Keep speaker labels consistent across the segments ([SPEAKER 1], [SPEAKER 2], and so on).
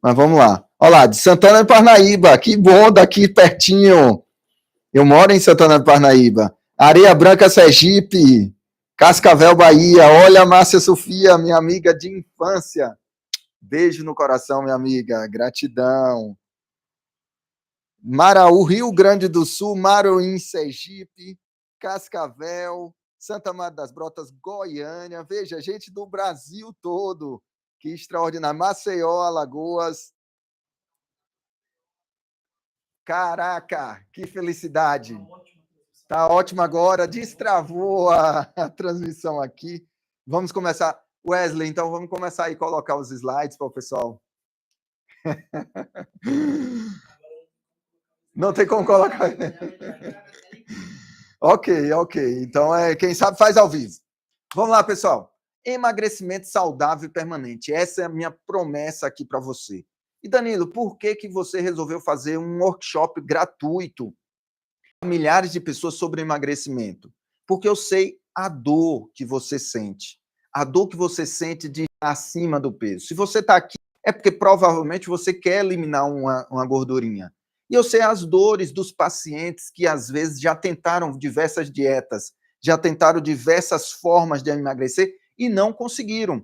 [SPEAKER 1] Mas vamos lá. Olha lá, de Santana de Parnaíba, que bom, daqui pertinho. Eu moro em Santana de Parnaíba. Areia Branca, Sergipe. Cascavel, Bahia. Olha, Márcia Sofia, minha amiga de infância. Beijo no coração, minha amiga. Gratidão. Maraú, Rio Grande do Sul, Maruim, Sergipe, Cascavel, Santa Maria das Brotas, Goiânia. Veja, gente do Brasil todo. Que extraordinário. Maceió, Alagoas. Caraca, que felicidade. Tá ótimo agora. Destravou a transmissão aqui. Vamos começar. Wesley, então vamos começar aí a colocar os slides para o pessoal. Não tem como colocar. Ok. Então, quem sabe faz ao vivo. Vamos lá, pessoal. Emagrecimento saudável e permanente. Essa é a minha promessa aqui para você. E, Danilo, por que você resolveu fazer um workshop gratuito para milhares de pessoas sobre emagrecimento? Porque eu sei a dor que você sente. A dor que você sente de estar acima do peso. Se você está aqui, é porque provavelmente você quer eliminar uma gordurinha. E eu sei as dores dos pacientes que, às vezes, já tentaram diversas dietas, já tentaram diversas formas de emagrecer e não conseguiram.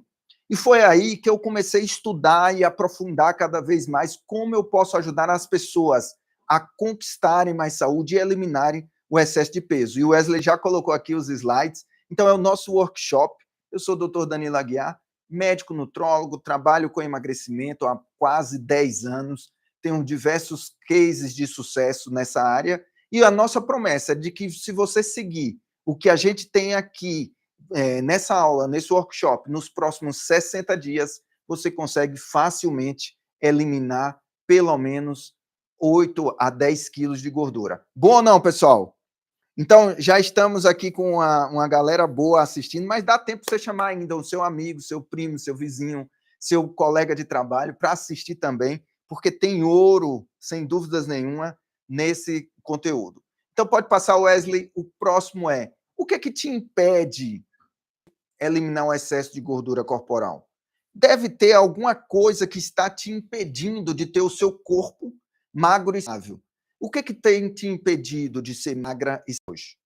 [SPEAKER 1] E foi aí que eu comecei a estudar e aprofundar cada vez mais como eu posso ajudar as pessoas a conquistarem mais saúde e eliminarem o excesso de peso. E o Wesley já colocou aqui os slides. Então, é o nosso workshop. Eu sou o Dr. Danilo Aguiar, médico nutrólogo, trabalho com emagrecimento há quase 10 anos, tenho diversos cases de sucesso nessa área, e a nossa promessa é de que, se você seguir o que a gente tem aqui nessa aula, nesse workshop, nos próximos 60 dias, você consegue facilmente eliminar pelo menos 8 a 10 quilos de gordura. Bom ou não, pessoal? Então, já estamos aqui com uma galera boa assistindo, mas dá tempo para você chamar ainda o seu amigo, seu primo, seu vizinho, seu colega de trabalho para assistir também, porque tem ouro, sem dúvidas nenhuma, nesse conteúdo. Então, pode passar, Wesley. O próximo é: o que te impede de eliminar o excesso de gordura corporal? Deve ter alguma coisa que está te impedindo de ter o seu corpo magro e saudável. O que tem te impedido de ser magra e hoje?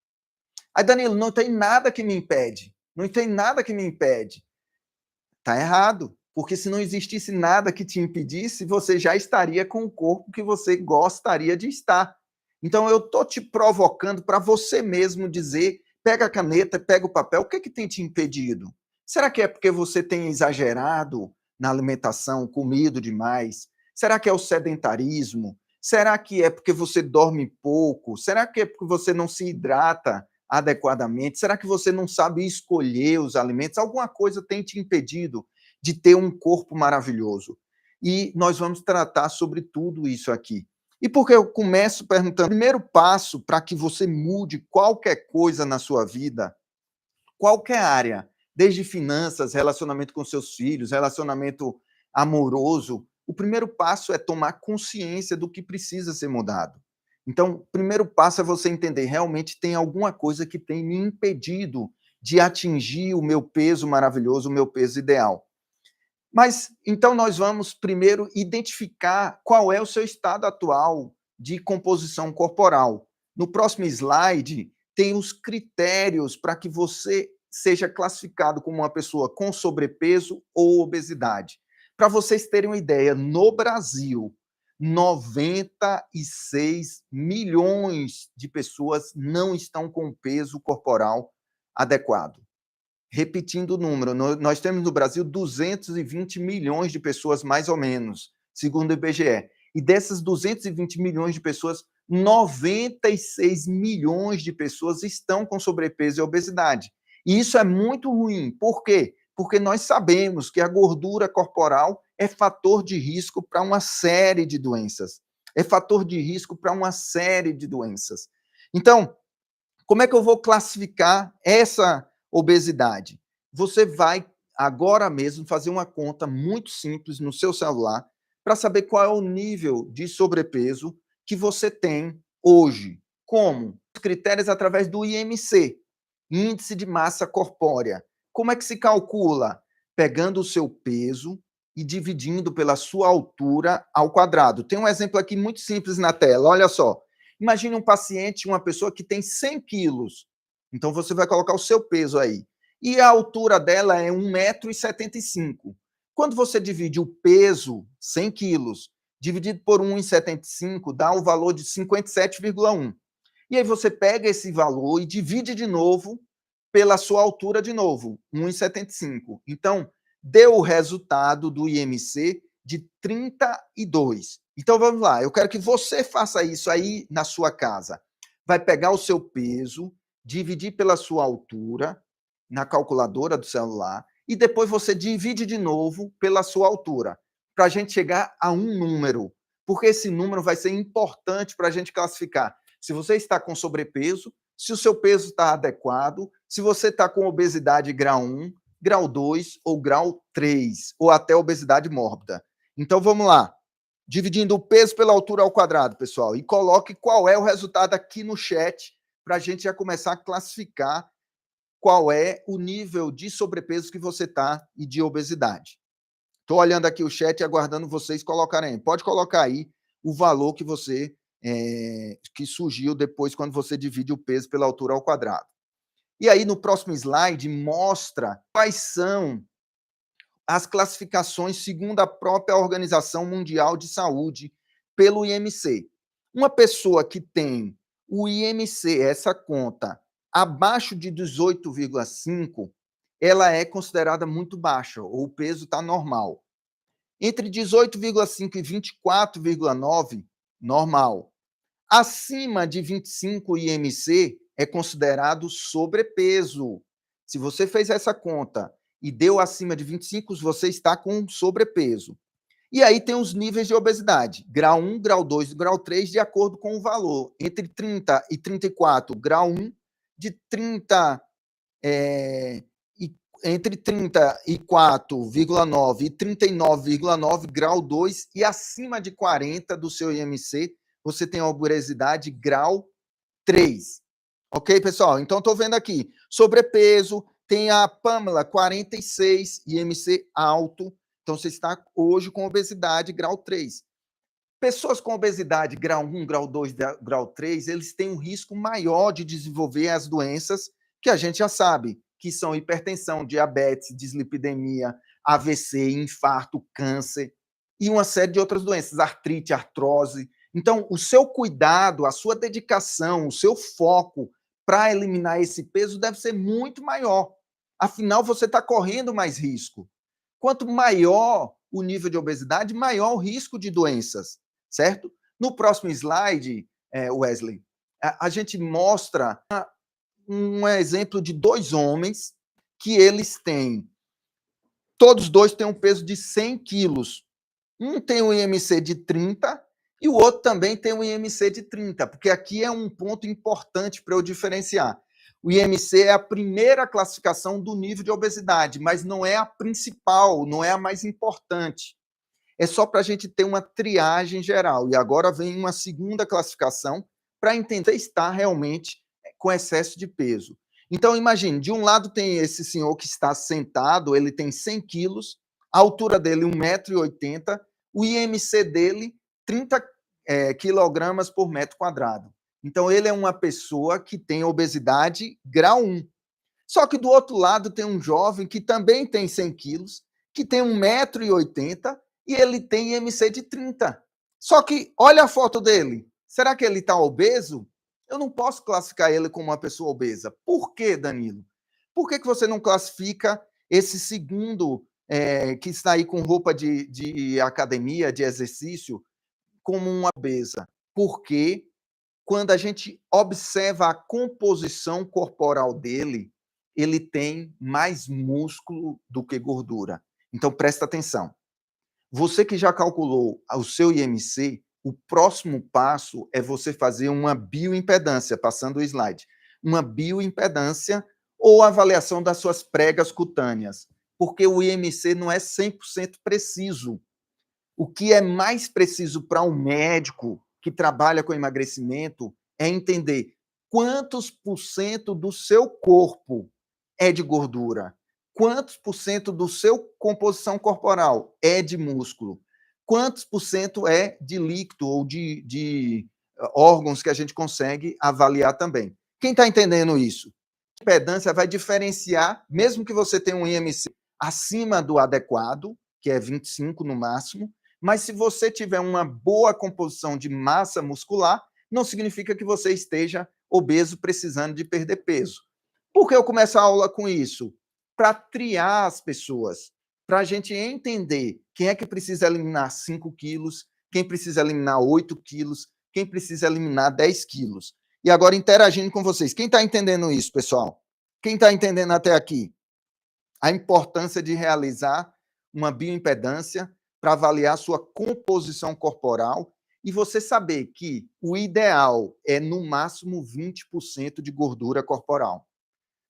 [SPEAKER 1] Aí, Danilo, não tem nada que me impede. Não tem nada que me impede. Tá errado. Porque se não existisse nada que te impedisse, você já estaria com o corpo que você gostaria de estar. Então, eu tô te provocando para você mesmo dizer, pega a caneta, pega o papel, o que tem te impedido? Será que é porque você tem exagerado na alimentação, comido demais? Será que é o sedentarismo? Será que é porque você dorme pouco? Será que é porque você não se hidrata adequadamente? Será que você não sabe escolher os alimentos? Alguma coisa tem te impedido de ter um corpo maravilhoso. E nós vamos tratar sobre tudo isso aqui. E porque eu começo perguntando, o primeiro passo para que você mude qualquer coisa na sua vida, qualquer área, desde finanças, relacionamento com seus filhos, relacionamento amoroso, o primeiro passo é tomar consciência do que precisa ser mudado. Então, o primeiro passo é você entender, realmente tem alguma coisa que tem me impedido de atingir o meu peso maravilhoso, o meu peso ideal. Mas, então, nós vamos primeiro identificar qual é o seu estado atual de composição corporal. No próximo slide, tem os critérios para que você seja classificado como uma pessoa com sobrepeso ou obesidade. Para vocês terem uma ideia, no Brasil, 96 milhões de pessoas não estão com peso corporal adequado. Repetindo o número, nós temos no Brasil 220 milhões de pessoas, mais ou menos, segundo o IBGE. E dessas 220 milhões de pessoas, 96 milhões de pessoas estão com sobrepeso e obesidade. E isso é muito ruim. Por quê? Porque nós sabemos que a gordura corporal é fator de risco para uma série de doenças. É fator de risco para uma série de doenças. Então, como é que eu vou classificar essa obesidade? Você vai agora mesmo fazer uma conta muito simples no seu celular para saber qual é o nível de sobrepeso que você tem hoje. Como? Os critérios através do IMC, Índice de Massa Corpórea. Como é que se calcula? Pegando o seu peso e dividindo pela sua altura ao quadrado. Tem um exemplo aqui muito simples na tela, olha só. Imagine um paciente, uma pessoa que tem 100 quilos. Então, você vai colocar o seu peso aí. E a altura dela é 1,75 m. Quando você divide o peso, 100 quilos, dividido por 1,75, dá o valor de 57,1. E aí você pega esse valor e divide de novo pela sua altura de novo, 1,75. Então, deu o resultado do IMC de 32. Então, vamos lá. Eu quero que você faça isso aí na sua casa. Vai pegar o seu peso, dividir pela sua altura na calculadora do celular e depois você divide de novo pela sua altura, para a gente chegar a um número, porque esse número vai ser importante para a gente classificar se você está com sobrepeso, se o seu peso está adequado, se você está com obesidade grau 1, grau 2 ou grau 3, ou até obesidade mórbida. Então, vamos lá. Dividindo o peso pela altura ao quadrado, pessoal, e coloque qual é o resultado aqui no chat, para a gente já começar a classificar qual é o nível de sobrepeso que você está e de obesidade. Estou olhando aqui o chat e aguardando vocês colocarem. Pode colocar aí o valor que você que surgiu depois quando você divide o peso pela altura ao quadrado. E aí, no próximo slide, mostra quais são as classificações segundo a própria Organização Mundial de Saúde pelo IMC. Uma pessoa que tem o IMC, essa conta, abaixo de 18,5, ela é considerada muito baixa, ou o peso está normal. Entre 18,5 e 24,9, normal. Acima de 25 IMC é considerado sobrepeso. Se você fez essa conta e deu acima de 25, você está com sobrepeso. E aí tem os níveis de obesidade, grau 1, grau 2 e grau 3, de acordo com o valor. Entre 30 e 34, grau 1, de 30, entre 34,9 e 39,9, grau 2, e acima de 40 do seu IMC, você tem a obesidade grau 3. Ok, pessoal? Então, estou vendo aqui, sobrepeso, tem a Pamela, 46, IMC alto. Então, você está hoje com obesidade grau 3. Pessoas com obesidade grau 1, grau 2, grau 3, eles têm um risco maior de desenvolver as doenças que a gente já sabe, que são hipertensão, diabetes, dislipidemia, AVC, infarto, câncer e uma série de outras doenças, artrite, artrose. Então, o seu cuidado, a sua dedicação, o seu foco para eliminar esse peso deve ser muito maior. Afinal, você está correndo mais risco. Quanto maior o nível de obesidade, maior o risco de doenças, certo? No próximo slide, Wesley, a gente mostra um exemplo de dois homens que eles têm, todos dois têm um peso de 100 quilos. Um tem um IMC de 30 e o outro também tem um IMC de 30, porque aqui é um ponto importante para eu diferenciar. O IMC é a primeira classificação do nível de obesidade, mas não é a principal, não é a mais importante. É só para a gente ter uma triagem geral. E agora vem uma segunda classificação para entender se está realmente com excesso de peso. Então, imagine, de um lado tem esse senhor que está sentado, ele tem 100 quilos, a altura dele 1,80 m, o IMC dele 30 quilogramas por metro quadrado. Então, ele é uma pessoa que tem obesidade grau 1. Só que do outro lado tem um jovem que também tem 100 quilos, que tem 1,80 m e ele tem IMC de 30. Só que olha a foto dele. Será que ele está obeso? Eu não posso classificar ele como uma pessoa obesa. Por quê, Danilo? Por que você não classifica esse segundo que está aí com roupa de academia, de exercício, como uma obesa? Porque quando a gente observa a composição corporal dele, ele tem mais músculo do que gordura. Então, presta atenção. Você que já calculou o seu IMC, o próximo passo é você fazer uma bioimpedância, passando o slide. Uma bioimpedância ou avaliação das suas pregas cutâneas, porque o IMC não é 100% preciso. O que é mais preciso para um médico que trabalha com emagrecimento é entender quantos por cento do seu corpo é de gordura, quantos por cento do seu composição corporal é de músculo? Quantos por cento é de líquido ou de órgãos que a gente consegue avaliar também? Quem está entendendo isso? A impedância vai diferenciar, mesmo que você tenha um IMC acima do adequado, que é 25 no máximo, mas se você tiver uma boa composição de massa muscular, não significa que você esteja obeso precisando de perder peso. Por que eu começo a aula com isso? Para triar as pessoas, para a gente entender quem é que precisa eliminar 5 quilos, quem precisa eliminar 8 quilos, quem precisa eliminar 10 quilos. E agora, interagindo com vocês. Quem está entendendo isso, pessoal? Quem está entendendo até aqui? A importância de realizar uma bioimpedância para avaliar sua composição corporal e você saber que o ideal é, no máximo, 20% de gordura corporal.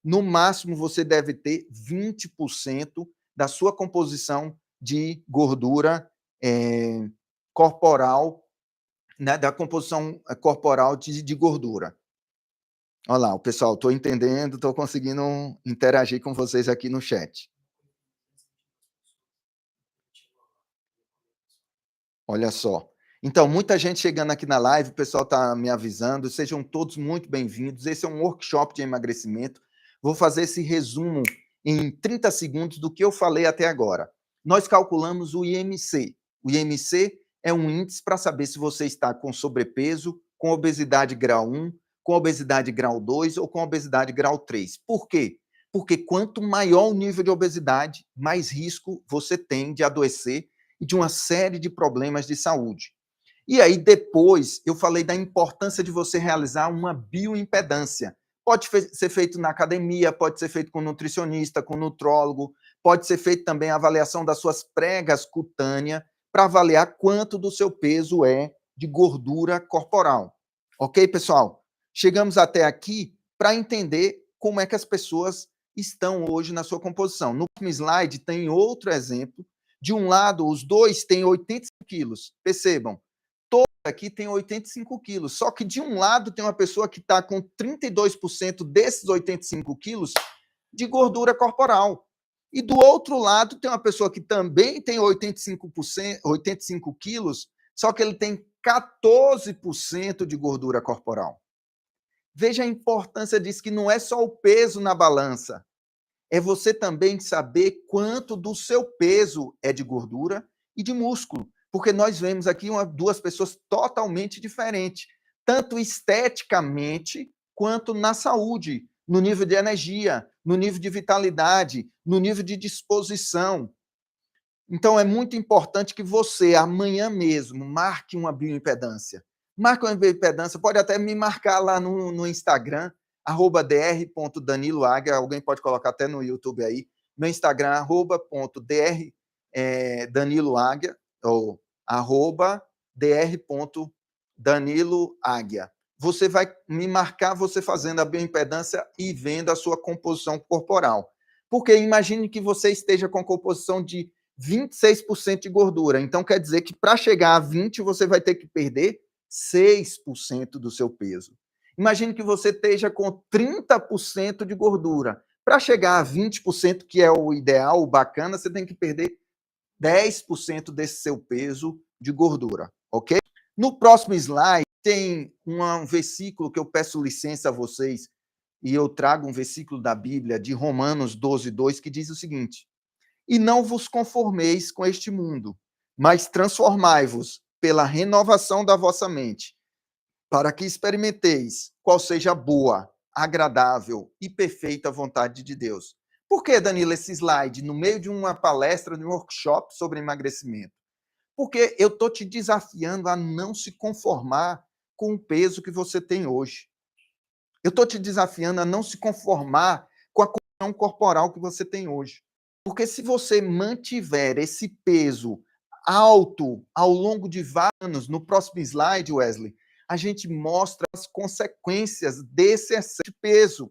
[SPEAKER 1] No máximo, você deve ter 20% da sua composição de gordura corporal, né, da composição corporal de gordura. Olha lá, o pessoal, estou entendendo, estou conseguindo interagir com vocês aqui no chat. Olha só. Então, muita gente chegando aqui na live, o pessoal está me avisando, sejam todos muito bem-vindos. Esse é um workshop de emagrecimento. Vou fazer esse resumo em 30 segundos do que eu falei até agora. Nós calculamos o IMC. O IMC é um índice para saber se você está com sobrepeso, com obesidade grau 1, com obesidade grau 2 ou com obesidade grau 3. Por quê? Porque quanto maior o nível de obesidade, mais risco você tem de adoecer e de uma série de problemas de saúde. E aí, depois, eu falei da importância de você realizar uma bioimpedância. Pode ser feito na academia, pode ser feito com nutricionista, com nutrólogo, pode ser feito também a avaliação das suas pregas cutâneas para avaliar quanto do seu peso é de gordura corporal. Ok, pessoal? Chegamos até aqui para entender como é que as pessoas estão hoje na sua composição. No próximo slide tem outro exemplo. De um lado, os dois têm 85 quilos. Percebam, todos aqui têm 85 quilos. Só que de um lado tem uma pessoa que está com 32% desses 85 quilos de gordura corporal. E do outro lado tem uma pessoa que também tem 85 quilos, só que ele tem 14% de gordura corporal. Veja a importância disso, que não é só o peso na balança, é você também saber quanto do seu peso é de gordura e de músculo, porque nós vemos aqui duas pessoas totalmente diferentes, tanto esteticamente quanto na saúde, no nível de energia, no nível de vitalidade, no nível de disposição. Então, é muito importante que você, amanhã mesmo, marque uma bioimpedância. Marque uma bioimpedância, pode até me marcar lá no Instagram, @dr.daniloaglia, alguém pode colocar até no YouTube aí, meu Instagram, @dr.daniloaglia, ou @dr.daniloaglia. Você vai me marcar você fazendo a bioimpedância e vendo a sua composição corporal. Porque imagine que você esteja com composição de 26% de gordura. Então, quer dizer que para chegar a 20%, você vai ter que perder 6% do seu peso. Imagine que você esteja com 30% de gordura. Para chegar a 20%, que é o ideal, o bacana, você tem que perder 10% desse seu peso de gordura, ok? No próximo slide, tem um versículo que eu peço licença a vocês, e eu trago um versículo da Bíblia, de Romanos 12:2, que diz o seguinte: e não vos conformeis com este mundo, mas transformai-vos pela renovação da vossa mente, para que experimenteis qual seja a boa, agradável e perfeita vontade de Deus. Por que, Danilo, esse slide no meio de uma palestra, de um workshop sobre emagrecimento? Porque eu estou te desafiando a não se conformar com o peso que você tem hoje. Eu estou te desafiando a não se conformar com a condição corporal que você tem hoje. Porque se você mantiver esse peso alto ao longo de vários anos, no próximo slide, Wesley, a gente mostra as consequências desse excesso de peso.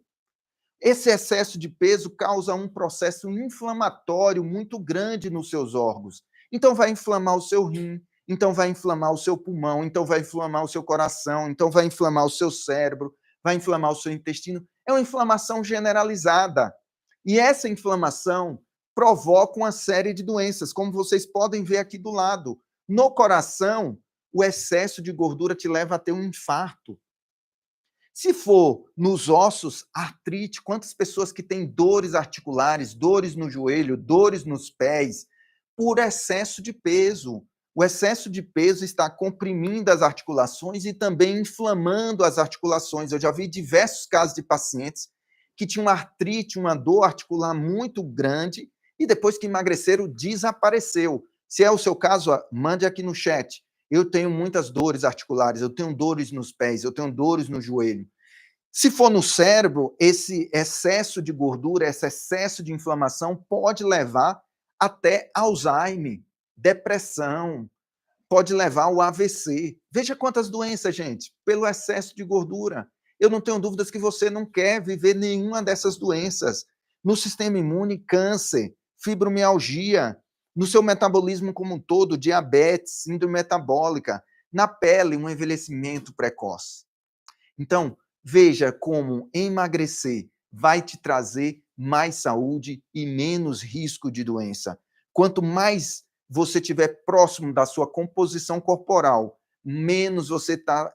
[SPEAKER 1] Esse excesso de peso causa um processo inflamatório muito grande nos seus órgãos. Então vai inflamar o seu rim, então vai inflamar o seu pulmão, então vai inflamar o seu coração, então vai inflamar o seu cérebro, vai inflamar o seu intestino. É uma inflamação generalizada. E essa inflamação provoca uma série de doenças, como vocês podem ver aqui do lado. No coração, o excesso de gordura te leva a ter um infarto. Se for nos ossos, artrite, quantas pessoas que têm dores articulares, dores no joelho, dores nos pés, por excesso de peso. O excesso de peso está comprimindo as articulações e também inflamando as articulações. Eu já vi diversos casos de pacientes que tinham uma artrite, uma dor articular muito grande e depois que emagreceram, desapareceu. Se é o seu caso, mande aqui no chat. Eu tenho muitas dores articulares, eu tenho dores nos pés, eu tenho dores no joelho. Se for no cérebro, esse excesso de gordura, esse excesso de inflamação pode levar até Alzheimer, depressão, pode levar ao AVC. Veja quantas doenças, gente, pelo excesso de gordura. Eu não tenho dúvidas que você não quer viver nenhuma dessas doenças. No sistema imune, câncer, fibromialgia, no seu metabolismo como um todo, diabetes, síndrome metabólica, na pele, um envelhecimento precoce. Então, veja como emagrecer vai te trazer mais saúde e menos risco de doença. Quanto mais você estiver próximo da sua composição corporal, menos você está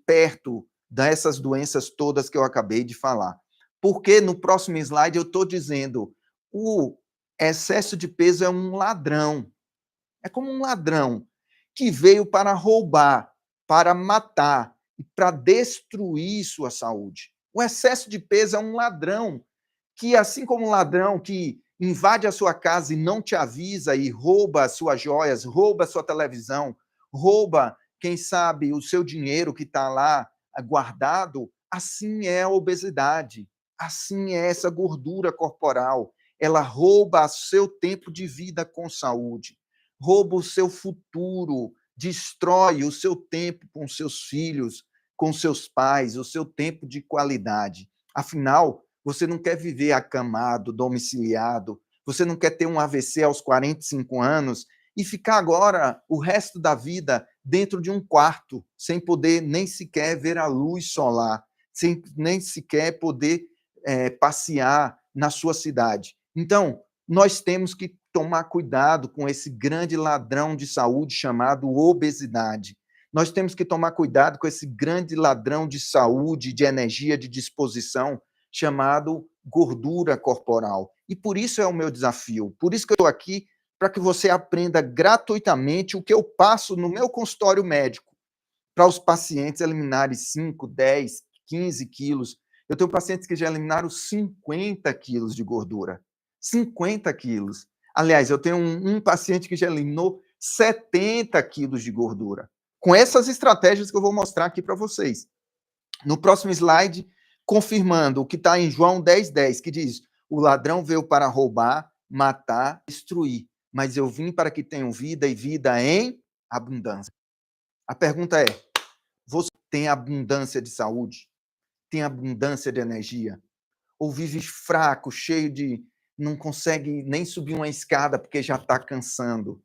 [SPEAKER 1] perto dessas doenças todas que eu acabei de falar. Porque no próximo slide eu estou dizendo, o excesso de peso é um ladrão. É como um ladrão que veio para roubar, para matar e para destruir sua saúde. O excesso de peso é um ladrão que, assim como um ladrão que invade a sua casa e não te avisa e rouba as suas joias, rouba a sua televisão, rouba, quem sabe, o seu dinheiro que está lá guardado, assim é a obesidade, assim é essa gordura corporal. Ela rouba o seu tempo de vida com saúde, rouba o seu futuro, destrói o seu tempo com seus filhos, com seus pais, o seu tempo de qualidade. Afinal, você não quer viver acamado, domiciliado, você não quer ter um AVC aos 45 anos e ficar agora o resto da vida dentro de um quarto, sem poder nem sequer ver a luz solar, sem nem sequer poder passear na sua cidade. Então, nós temos que tomar cuidado com esse grande ladrão de saúde chamado obesidade. Nós temos que tomar cuidado com esse grande ladrão de saúde, de energia, de disposição, chamado gordura corporal. E por isso é o meu desafio, por isso que eu estou aqui, para que você aprenda gratuitamente o que eu passo no meu consultório médico, para os pacientes eliminarem 5, 10, 15 quilos. Eu tenho pacientes que já eliminaram 50 quilos de gordura. 50 quilos. Aliás, eu tenho um paciente que já eliminou 70 quilos de gordura. Com essas estratégias que eu vou mostrar aqui para vocês. No próximo slide, confirmando o que está em João 10:10, que diz: o ladrão veio para roubar, matar, destruir, mas eu vim para que tenham vida e vida em abundância. A pergunta é: você tem abundância de saúde? Tem abundância de energia? Ou vive fraco, cheio de... não consegue nem subir uma escada porque já está cansando?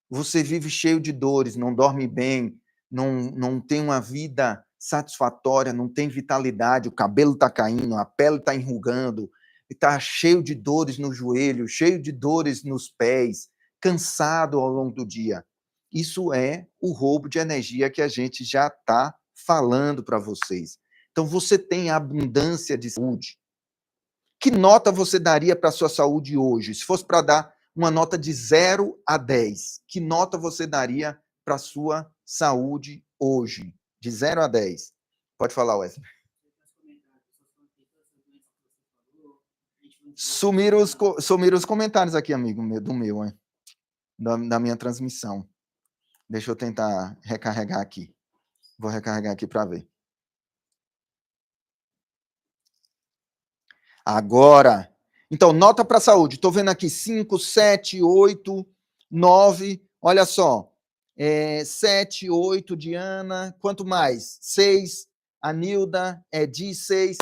[SPEAKER 1] Você vive cheio de dores, não dorme bem, não tem uma vida satisfatória, não tem vitalidade, o cabelo está caindo, a pele está enrugando, está cheio de dores no joelho, cheio de dores nos pés, cansado ao longo do dia. Isso é o roubo de energia que a gente já está falando para vocês. Então, você tem abundância de saúde. Que nota você daria para a sua saúde hoje? Se fosse para dar uma nota de 0 a 10, que nota você daria para a sua saúde hoje? De 0 a 10. Pode falar, Wesley. Sumiram os comentários aqui, amigo meu, do meu, hein? Da minha transmissão. Deixa eu tentar recarregar aqui. Vou recarregar aqui para ver. Agora. Então, nota para a saúde. Estou vendo aqui 5, 7, 8, 9. Olha só. 7, 8, Diana. Quanto mais? 6. Anilda. Edi, 6.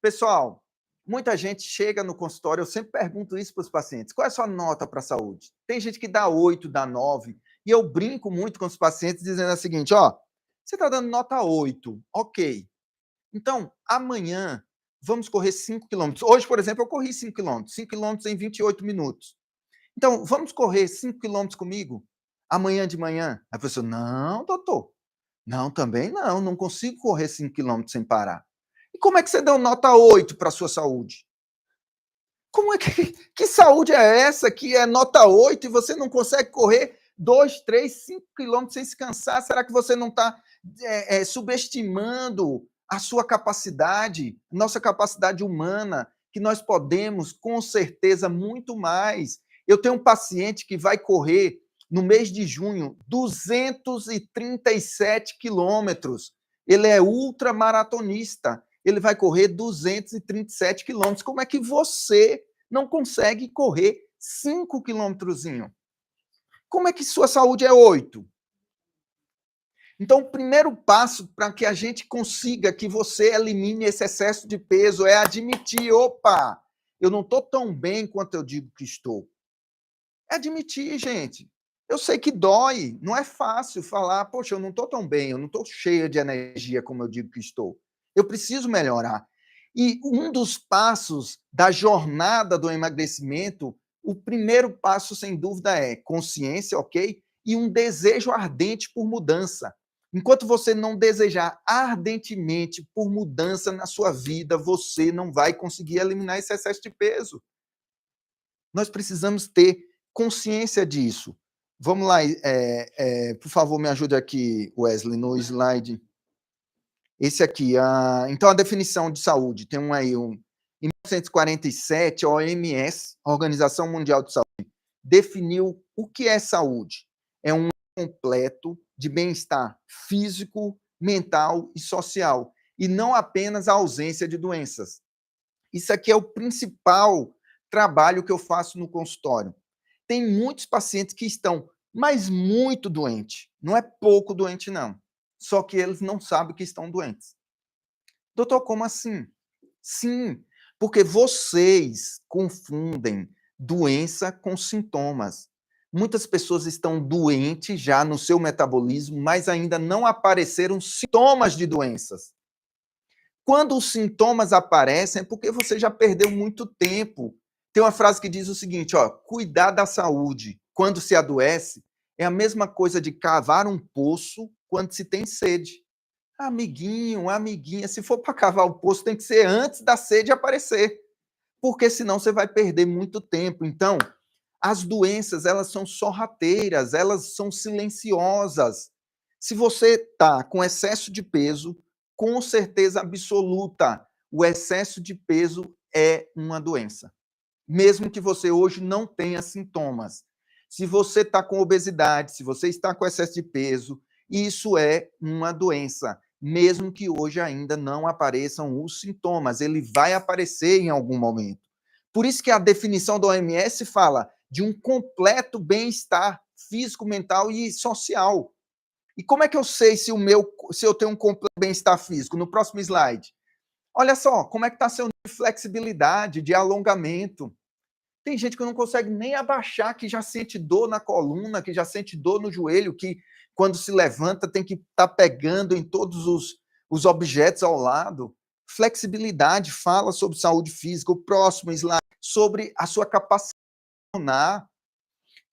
[SPEAKER 1] Pessoal, muita gente chega no consultório, eu sempre pergunto isso para os pacientes. Qual é a sua nota para a saúde? Tem gente que dá 8, dá 9. E eu brinco muito com os pacientes dizendo o seguinte, ó, você está dando nota 8, ok. Então, amanhã, vamos correr 5 quilômetros. Hoje, por exemplo, eu corri 5 quilômetros. 5 quilômetros em 28 minutos. Então, vamos correr 5 quilômetros comigo? Amanhã de manhã? A pessoa, não, doutor. Não, também não. Não consigo correr 5 quilômetros sem parar. E como é que você deu nota 8 para a sua saúde? Como é que saúde é essa que é nota 8 e você não consegue correr 2, 3, 5 quilômetros sem se cansar? Será que você não está subestimando a sua capacidade, nossa capacidade humana, que nós podemos, com certeza, muito mais? Eu tenho um paciente que vai correr, no mês de junho, 237 quilômetros. Ele é ultramaratonista. Ele vai correr 237 quilômetros. Como é que você não consegue correr 5 quilômetrozinho? Como é que sua saúde é 8? Então, o primeiro passo para que a gente consiga que você elimine esse excesso de peso é admitir, opa, eu não estou tão bem quanto eu digo que estou. É admitir, gente. Eu sei que dói, não é fácil falar, poxa, eu não estou tão bem, eu não estou cheia de energia como eu digo que estou. Eu preciso melhorar. E um dos passos da jornada do emagrecimento, o primeiro passo, sem dúvida, é consciência, ok? E um desejo ardente por mudança. Enquanto você não desejar ardentemente por mudança na sua vida, você não vai conseguir eliminar esse excesso de peso. Nós precisamos ter consciência disso. Vamos lá, por favor, me ajude aqui, Wesley, no slide. Esse aqui, então a definição de saúde, tem em 1947, a OMS, a Organização Mundial de Saúde, definiu o que é saúde. É um completo de bem-estar físico, mental e social, e não apenas a ausência de doenças. Isso aqui é o principal trabalho que eu faço no consultório. Tem muitos pacientes que estão, mas muito doentes. Não é pouco doente, não. Só que eles não sabem que estão doentes. Doutor, como assim? Sim, porque vocês confundem doença com sintomas. Muitas pessoas estão doentes já no seu metabolismo, mas ainda não apareceram sintomas de doenças. Quando os sintomas aparecem, é porque você já perdeu muito tempo. Tem uma frase que diz o seguinte, ó, cuidar da saúde quando se adoece é a mesma coisa de cavar um poço quando se tem sede. Amiguinho, amiguinha, se for para cavar o poço, tem que ser antes da sede aparecer, porque senão você vai perder muito tempo. Então, as doenças, elas são sorrateiras, elas são silenciosas. Se você está com excesso de peso, com certeza absoluta, o excesso de peso é uma doença. Mesmo que você hoje não tenha sintomas. Se você está com obesidade, se você está com excesso de peso, isso é uma doença. Mesmo que hoje ainda não apareçam os sintomas, ele vai aparecer em algum momento. Por isso que a definição da OMS fala de um completo bem-estar físico, mental e social. E como é que eu sei se eu tenho um completo bem-estar físico? No próximo slide. Olha só, como é que está seu nível de flexibilidade, de alongamento. Tem gente que não consegue nem abaixar, que já sente dor na coluna, que já sente dor no joelho, que quando se levanta tem que estar pegando em todos os objetos ao lado. Flexibilidade fala sobre saúde física. O próximo slide, sobre a sua capacidade de funcionar.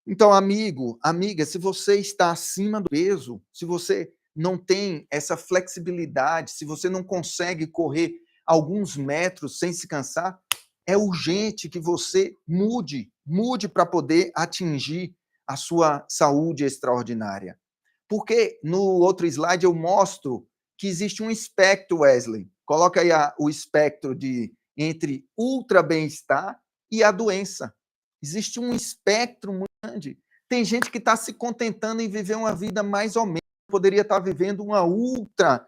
[SPEAKER 1] Então, amigo, amiga, se você está acima do peso, se você não tem essa flexibilidade, se você não consegue correr alguns metros sem se cansar, é urgente que você mude para poder atingir a sua saúde extraordinária. Porque no outro slide eu mostro que existe um espectro, Wesley. Coloca aí o espectro entre ultra bem-estar e a doença. Existe um espectro muito grande. Tem gente que está se contentando em viver uma vida mais ou menos, poderia estar vivendo uma ultra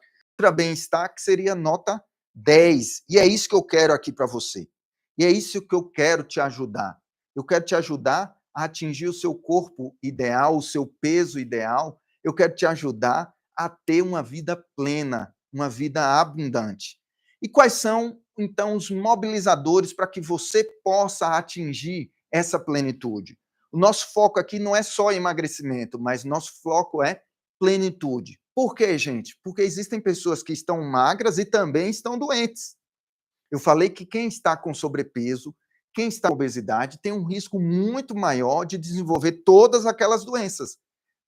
[SPEAKER 1] bem-estar, que seria nota 10. E é isso que eu quero aqui para você. E é isso que eu quero te ajudar. Eu quero te ajudar a atingir o seu corpo ideal, o seu peso ideal. Eu quero te ajudar a ter uma vida plena, uma vida abundante. E quais são, então, os mobilizadores para que você possa atingir essa plenitude? O nosso foco aqui não é só emagrecimento, mas nosso foco é plenitude. Por quê, gente? Porque existem pessoas que estão magras e também estão doentes. Eu falei que quem está com sobrepeso, quem está com obesidade, tem um risco muito maior de desenvolver todas aquelas doenças.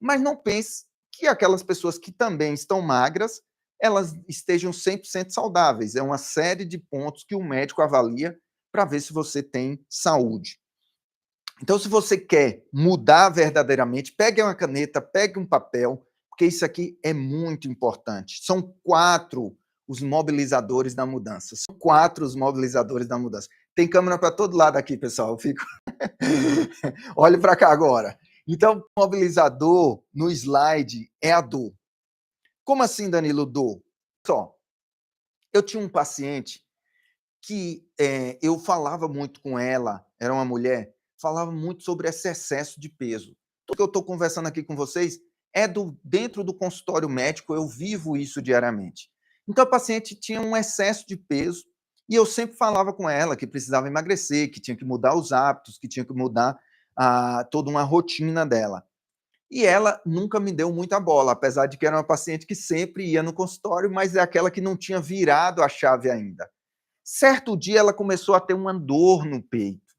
[SPEAKER 1] Mas não pense que aquelas pessoas que também estão magras, elas estejam 100% saudáveis. É uma série de pontos que o médico avalia para ver se você tem saúde. Então, se você quer mudar verdadeiramente, pegue uma caneta, pegue um papel, porque isso aqui é muito importante. São 4 os mobilizadores da mudança. São 4 os mobilizadores da mudança. Tem câmera para todo lado aqui, pessoal. Eu fico... Olhe para cá agora. Então, o mobilizador no slide é a dor. Como assim, Danilo, dor? Só, eu tinha um paciente que eu falava muito com ela, era uma mulher, falava muito sobre esse excesso de peso. Tudo que eu estou conversando aqui com vocês é dentro do consultório médico, eu vivo isso diariamente. Então, a paciente tinha um excesso de peso e eu sempre falava com ela que precisava emagrecer, que tinha que mudar os hábitos, que tinha que mudar toda uma rotina dela. E ela nunca me deu muita bola, apesar de que era uma paciente que sempre ia no consultório, mas é aquela que não tinha virado a chave ainda. Certo dia ela começou a ter uma dor no peito.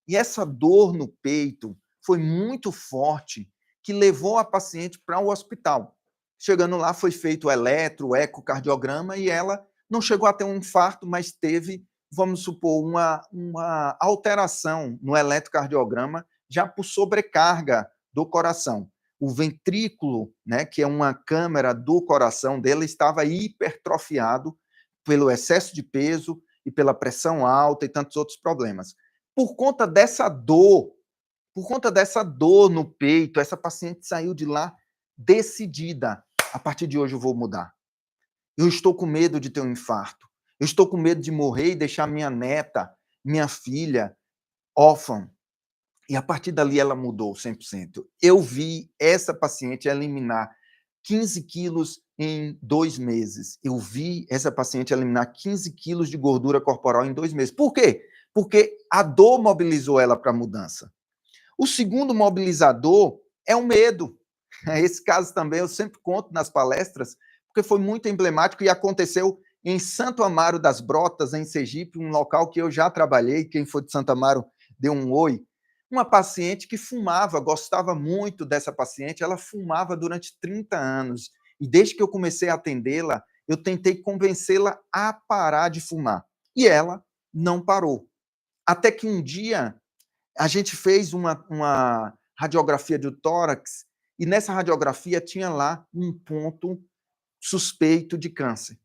[SPEAKER 1] E essa dor no peito foi muito forte, que levou a paciente para o hospital. Chegando lá, foi feito o eletro, o ecocardiograma, e ela não chegou a ter um infarto, mas teve, vamos supor, uma alteração no eletrocardiograma, já por sobrecarga do coração. O ventrículo, né, que é uma câmara do coração dela, estava hipertrofiado pelo excesso de peso e pela pressão alta e tantos outros problemas. Por conta dessa dor no peito, essa paciente saiu de lá decidida. A partir de hoje eu vou mudar. Eu estou com medo de ter um infarto. Eu estou com medo de morrer e deixar minha neta, minha filha, órfã. E a partir dali ela mudou 100%. Eu vi essa paciente eliminar 15 quilos em 2 meses. Eu vi essa paciente eliminar 15 quilos de gordura corporal em 2 meses. Por quê? Porque a dor mobilizou ela para a mudança. O segundo mobilizador é o medo. Esse caso também eu sempre conto nas palestras, porque foi muito emblemático e aconteceu em Santo Amaro das Brotas, em Sergipe, um local que eu já trabalhei. Quem for de Santo Amaro, dê um oi. Uma paciente que fumava, gostava muito dessa paciente, ela fumava durante 30 anos. E desde que eu comecei a atendê-la, eu tentei convencê-la a parar de fumar. E ela não parou. Até que um dia a gente fez uma radiografia do tórax e nessa radiografia tinha lá um ponto suspeito de câncer.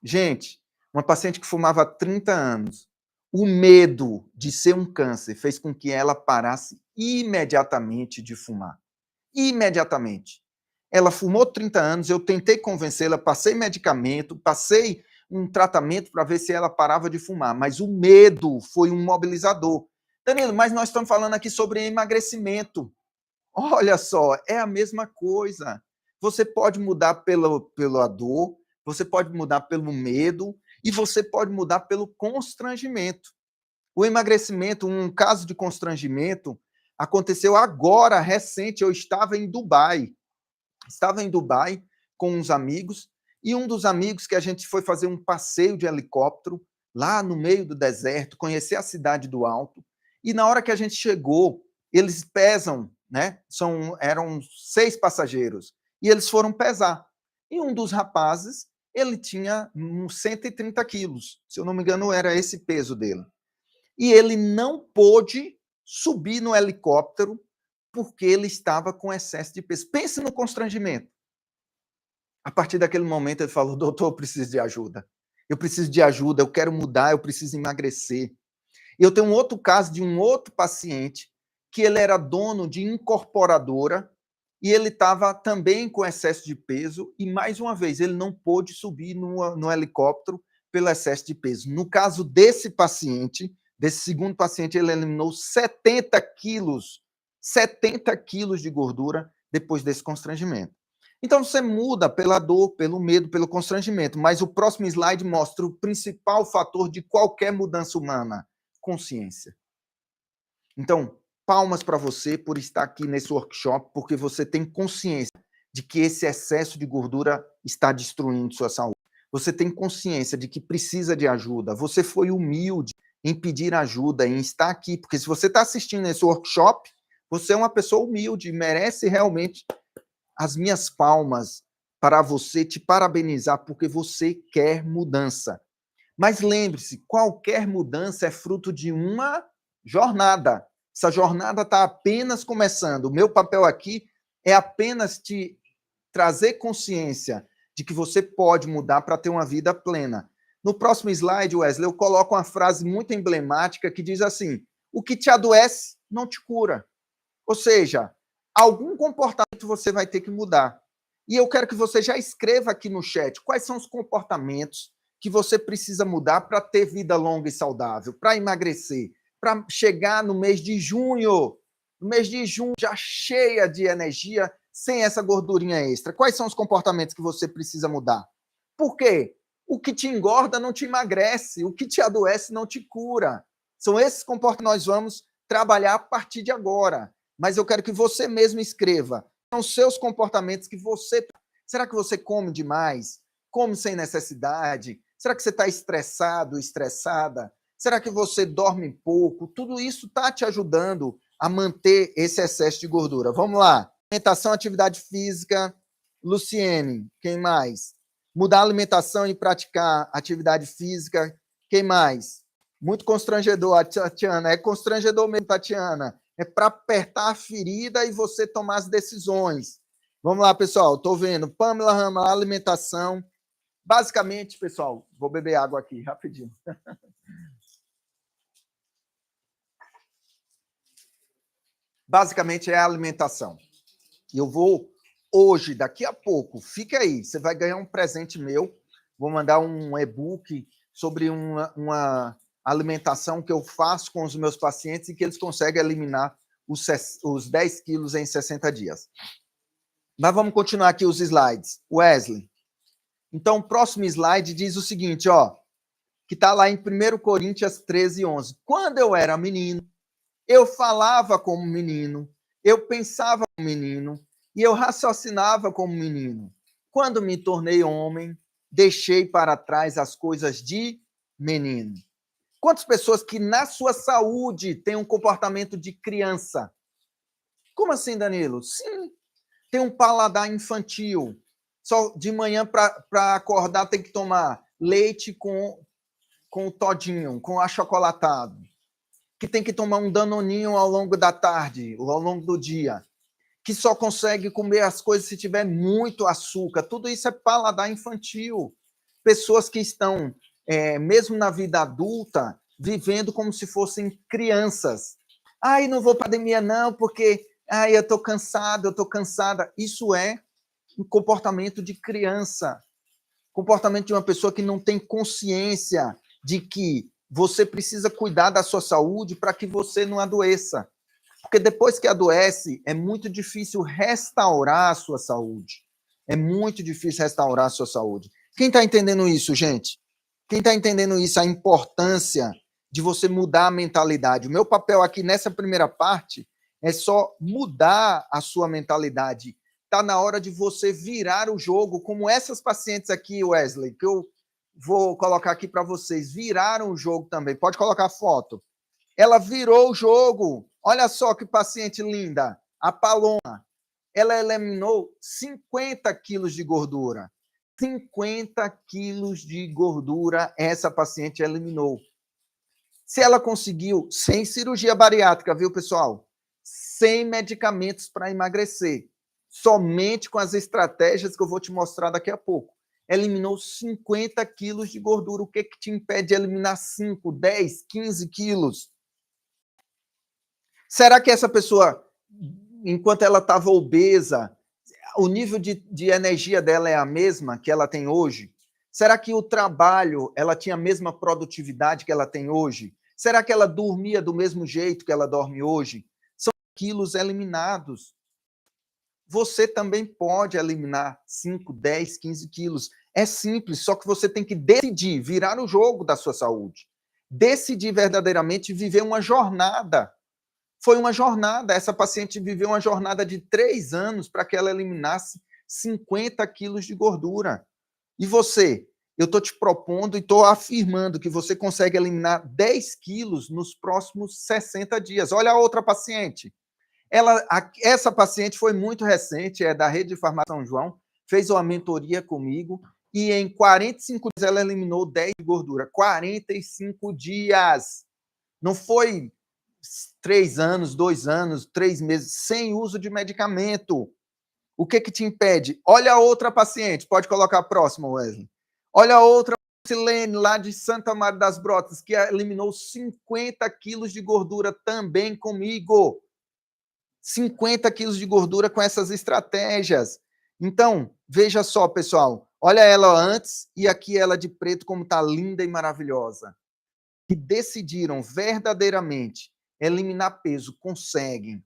[SPEAKER 1] Gente, uma paciente que fumava há 30 anos, o medo de ser um câncer fez com que ela parasse imediatamente de fumar. Imediatamente. Ela fumou 30 anos, eu tentei convencê-la, passei medicamento, passei um tratamento para ver se ela parava de fumar, mas o medo foi um mobilizador. Danilo, mas nós estamos falando aqui sobre emagrecimento. Olha só, é a mesma coisa. Você pode mudar pela dor, você pode mudar pelo medo e você pode mudar pelo constrangimento. O emagrecimento, um caso de constrangimento, aconteceu agora, recente. Eu estava em Dubai. Estava em Dubai com uns amigos e um dos amigos que a gente foi fazer um passeio de helicóptero lá no meio do deserto, conhecer a cidade do alto. E na hora que a gente chegou, eles pesam, né? Eram 6 passageiros e eles foram pesar. E um dos rapazes, ele tinha uns 130 quilos, se eu não me engano, era esse peso dele. E ele não pôde subir no helicóptero porque ele estava com excesso de peso. Pense no constrangimento. A partir daquele momento ele falou: doutor, eu preciso de ajuda. Eu preciso de ajuda, eu quero mudar, eu preciso emagrecer. E eu tenho um outro caso de um outro paciente que ele era dono de incorporadora e ele estava também com excesso de peso e, mais uma vez, ele não pôde subir no helicóptero pelo excesso de peso. No caso desse paciente, desse segundo paciente, ele eliminou 70 quilos de gordura depois desse constrangimento. Então, você muda pela dor, pelo medo, pelo constrangimento, mas o próximo slide mostra o principal fator de qualquer mudança humana: consciência. Então, palmas para você por estar aqui nesse workshop, porque você tem consciência de que esse excesso de gordura está destruindo sua saúde. você tem consciência de que precisa de ajuda, você foi humilde em pedir ajuda, em estar aqui, porque se você está assistindo esse workshop, você é uma pessoa humilde, merece realmente as minhas palmas para você, te parabenizar, porque você quer mudança. Mas lembre-se, qualquer mudança é fruto de uma jornada. Essa jornada está apenas começando. O meu papel aqui é apenas te trazer consciência de que você pode mudar para ter uma vida plena. No próximo slide, Wesley, eu coloco uma frase muito emblemática que diz assim: o que te adoece não te cura. Ou seja, algum comportamento você vai ter que mudar. E eu quero que você já escreva aqui no chat quais são os comportamentos que você precisa mudar para ter vida longa e saudável, para emagrecer, para chegar no mês de junho, já cheia de energia, sem essa gordurinha extra. Quais são os comportamentos que você precisa mudar? Por quê? O que te engorda não te emagrece, o que te adoece não te cura. São esses comportamentos que nós vamos trabalhar a partir de agora. Mas eu quero que você mesmo escreva. São os seus comportamentos que você... Será que você come demais? Come sem necessidade? Será que você está estressado, estressada? Será que você dorme pouco? Tudo isso está te ajudando a manter esse excesso de gordura. Vamos lá. Alimentação, atividade física. Luciene, quem mais? Mudar a alimentação e praticar atividade física. Quem mais? Muito constrangedor, a Tatiana. É constrangedor mesmo, Tatiana. É para apertar a ferida e você tomar as decisões. Vamos lá, pessoal. Estou vendo. Pamela Rama, alimentação. Basicamente, pessoal, vou beber água aqui, rapidinho. Basicamente é a alimentação. E eu vou hoje, daqui a pouco, fica aí, você vai ganhar um presente meu. Vou mandar um e-book sobre uma alimentação que eu faço com os meus pacientes e que eles conseguem eliminar os 10 quilos em 60 dias. Mas vamos continuar aqui os slides. Wesley. Então, o próximo slide diz o seguinte, ó, que está lá em 1 Coríntios 13, 11. Quando eu era menino, eu falava como menino, eu pensava como menino, e eu raciocinava como menino. Quando me tornei homem, deixei para trás as coisas de menino. Quantas pessoas que na sua saúde têm um comportamento de criança? Como assim, Danilo? Sim, tem um paladar infantil. Só de manhã para acordar tem que tomar leite com todinho, com achocolatado. Que tem que tomar um danoninho ao longo da tarde, ou ao longo do dia. Que só consegue comer as coisas se tiver muito açúcar. Tudo isso é paladar infantil. Pessoas que estão, mesmo na vida adulta, vivendo como se fossem crianças. Ai, não vou para academia não, porque eu estou cansado, eu estou cansada. Isso é um comportamento de criança. Comportamento de uma pessoa que não tem consciência de que você precisa cuidar da sua saúde para que você não adoeça. Porque depois que adoece, é muito difícil restaurar a sua saúde. É muito difícil restaurar a sua saúde. Quem está entendendo isso, gente? Quem está entendendo isso, a importância de você mudar a mentalidade? O meu papel aqui nessa primeira parte é só mudar a sua mentalidade. Está na hora de você virar o jogo, como essas pacientes aqui, Wesley, que eu vou colocar aqui para vocês. Viraram o jogo também. Pode colocar a foto. Ela virou o jogo. Olha só que paciente linda. A Paloma. Ela eliminou 50 quilos de gordura. 50 quilos de gordura essa paciente eliminou. Se ela conseguiu, sem cirurgia bariátrica, viu, pessoal? Sem medicamentos para emagrecer. Somente com as estratégias que eu vou te mostrar daqui a pouco. Eliminou 50 quilos de gordura. O que te impede de eliminar 5, 10, 15 quilos? Será que essa pessoa, enquanto ela estava obesa, o nível de energia dela é a mesma que ela tem hoje? Será que o trabalho, ela tinha a mesma produtividade que ela tem hoje? Será que ela dormia do mesmo jeito que ela dorme hoje? São quilos eliminados. Você também pode eliminar 5, 10, 15 quilos. É simples, só que você tem que decidir, virar o jogo da sua saúde. Decidir verdadeiramente viver uma jornada. Foi uma jornada. Essa paciente viveu uma jornada de 3 anos para que ela eliminasse 50 quilos de gordura. E você? eu estou te propondo e estou afirmando que você consegue eliminar 10 quilos nos próximos 60 dias. Olha a outra paciente. Essa paciente foi muito recente, é da Rede de Farmácia São João, fez uma mentoria comigo e em 45 dias ela eliminou 10 de gordura. 45 dias! Não foi 3 anos, 2 anos, 3 meses, sem uso de medicamento. O que te impede? Olha a outra paciente, pode colocar a próxima, Wesley. Olha a outra, Silene, lá de Santa Maria das Brotas, que eliminou 50 quilos de gordura também comigo. 50 quilos de gordura com essas estratégias. Então, veja só, pessoal. Olha ela antes e aqui ela de preto, como está linda e maravilhosa. Que decidiram verdadeiramente eliminar peso, conseguem.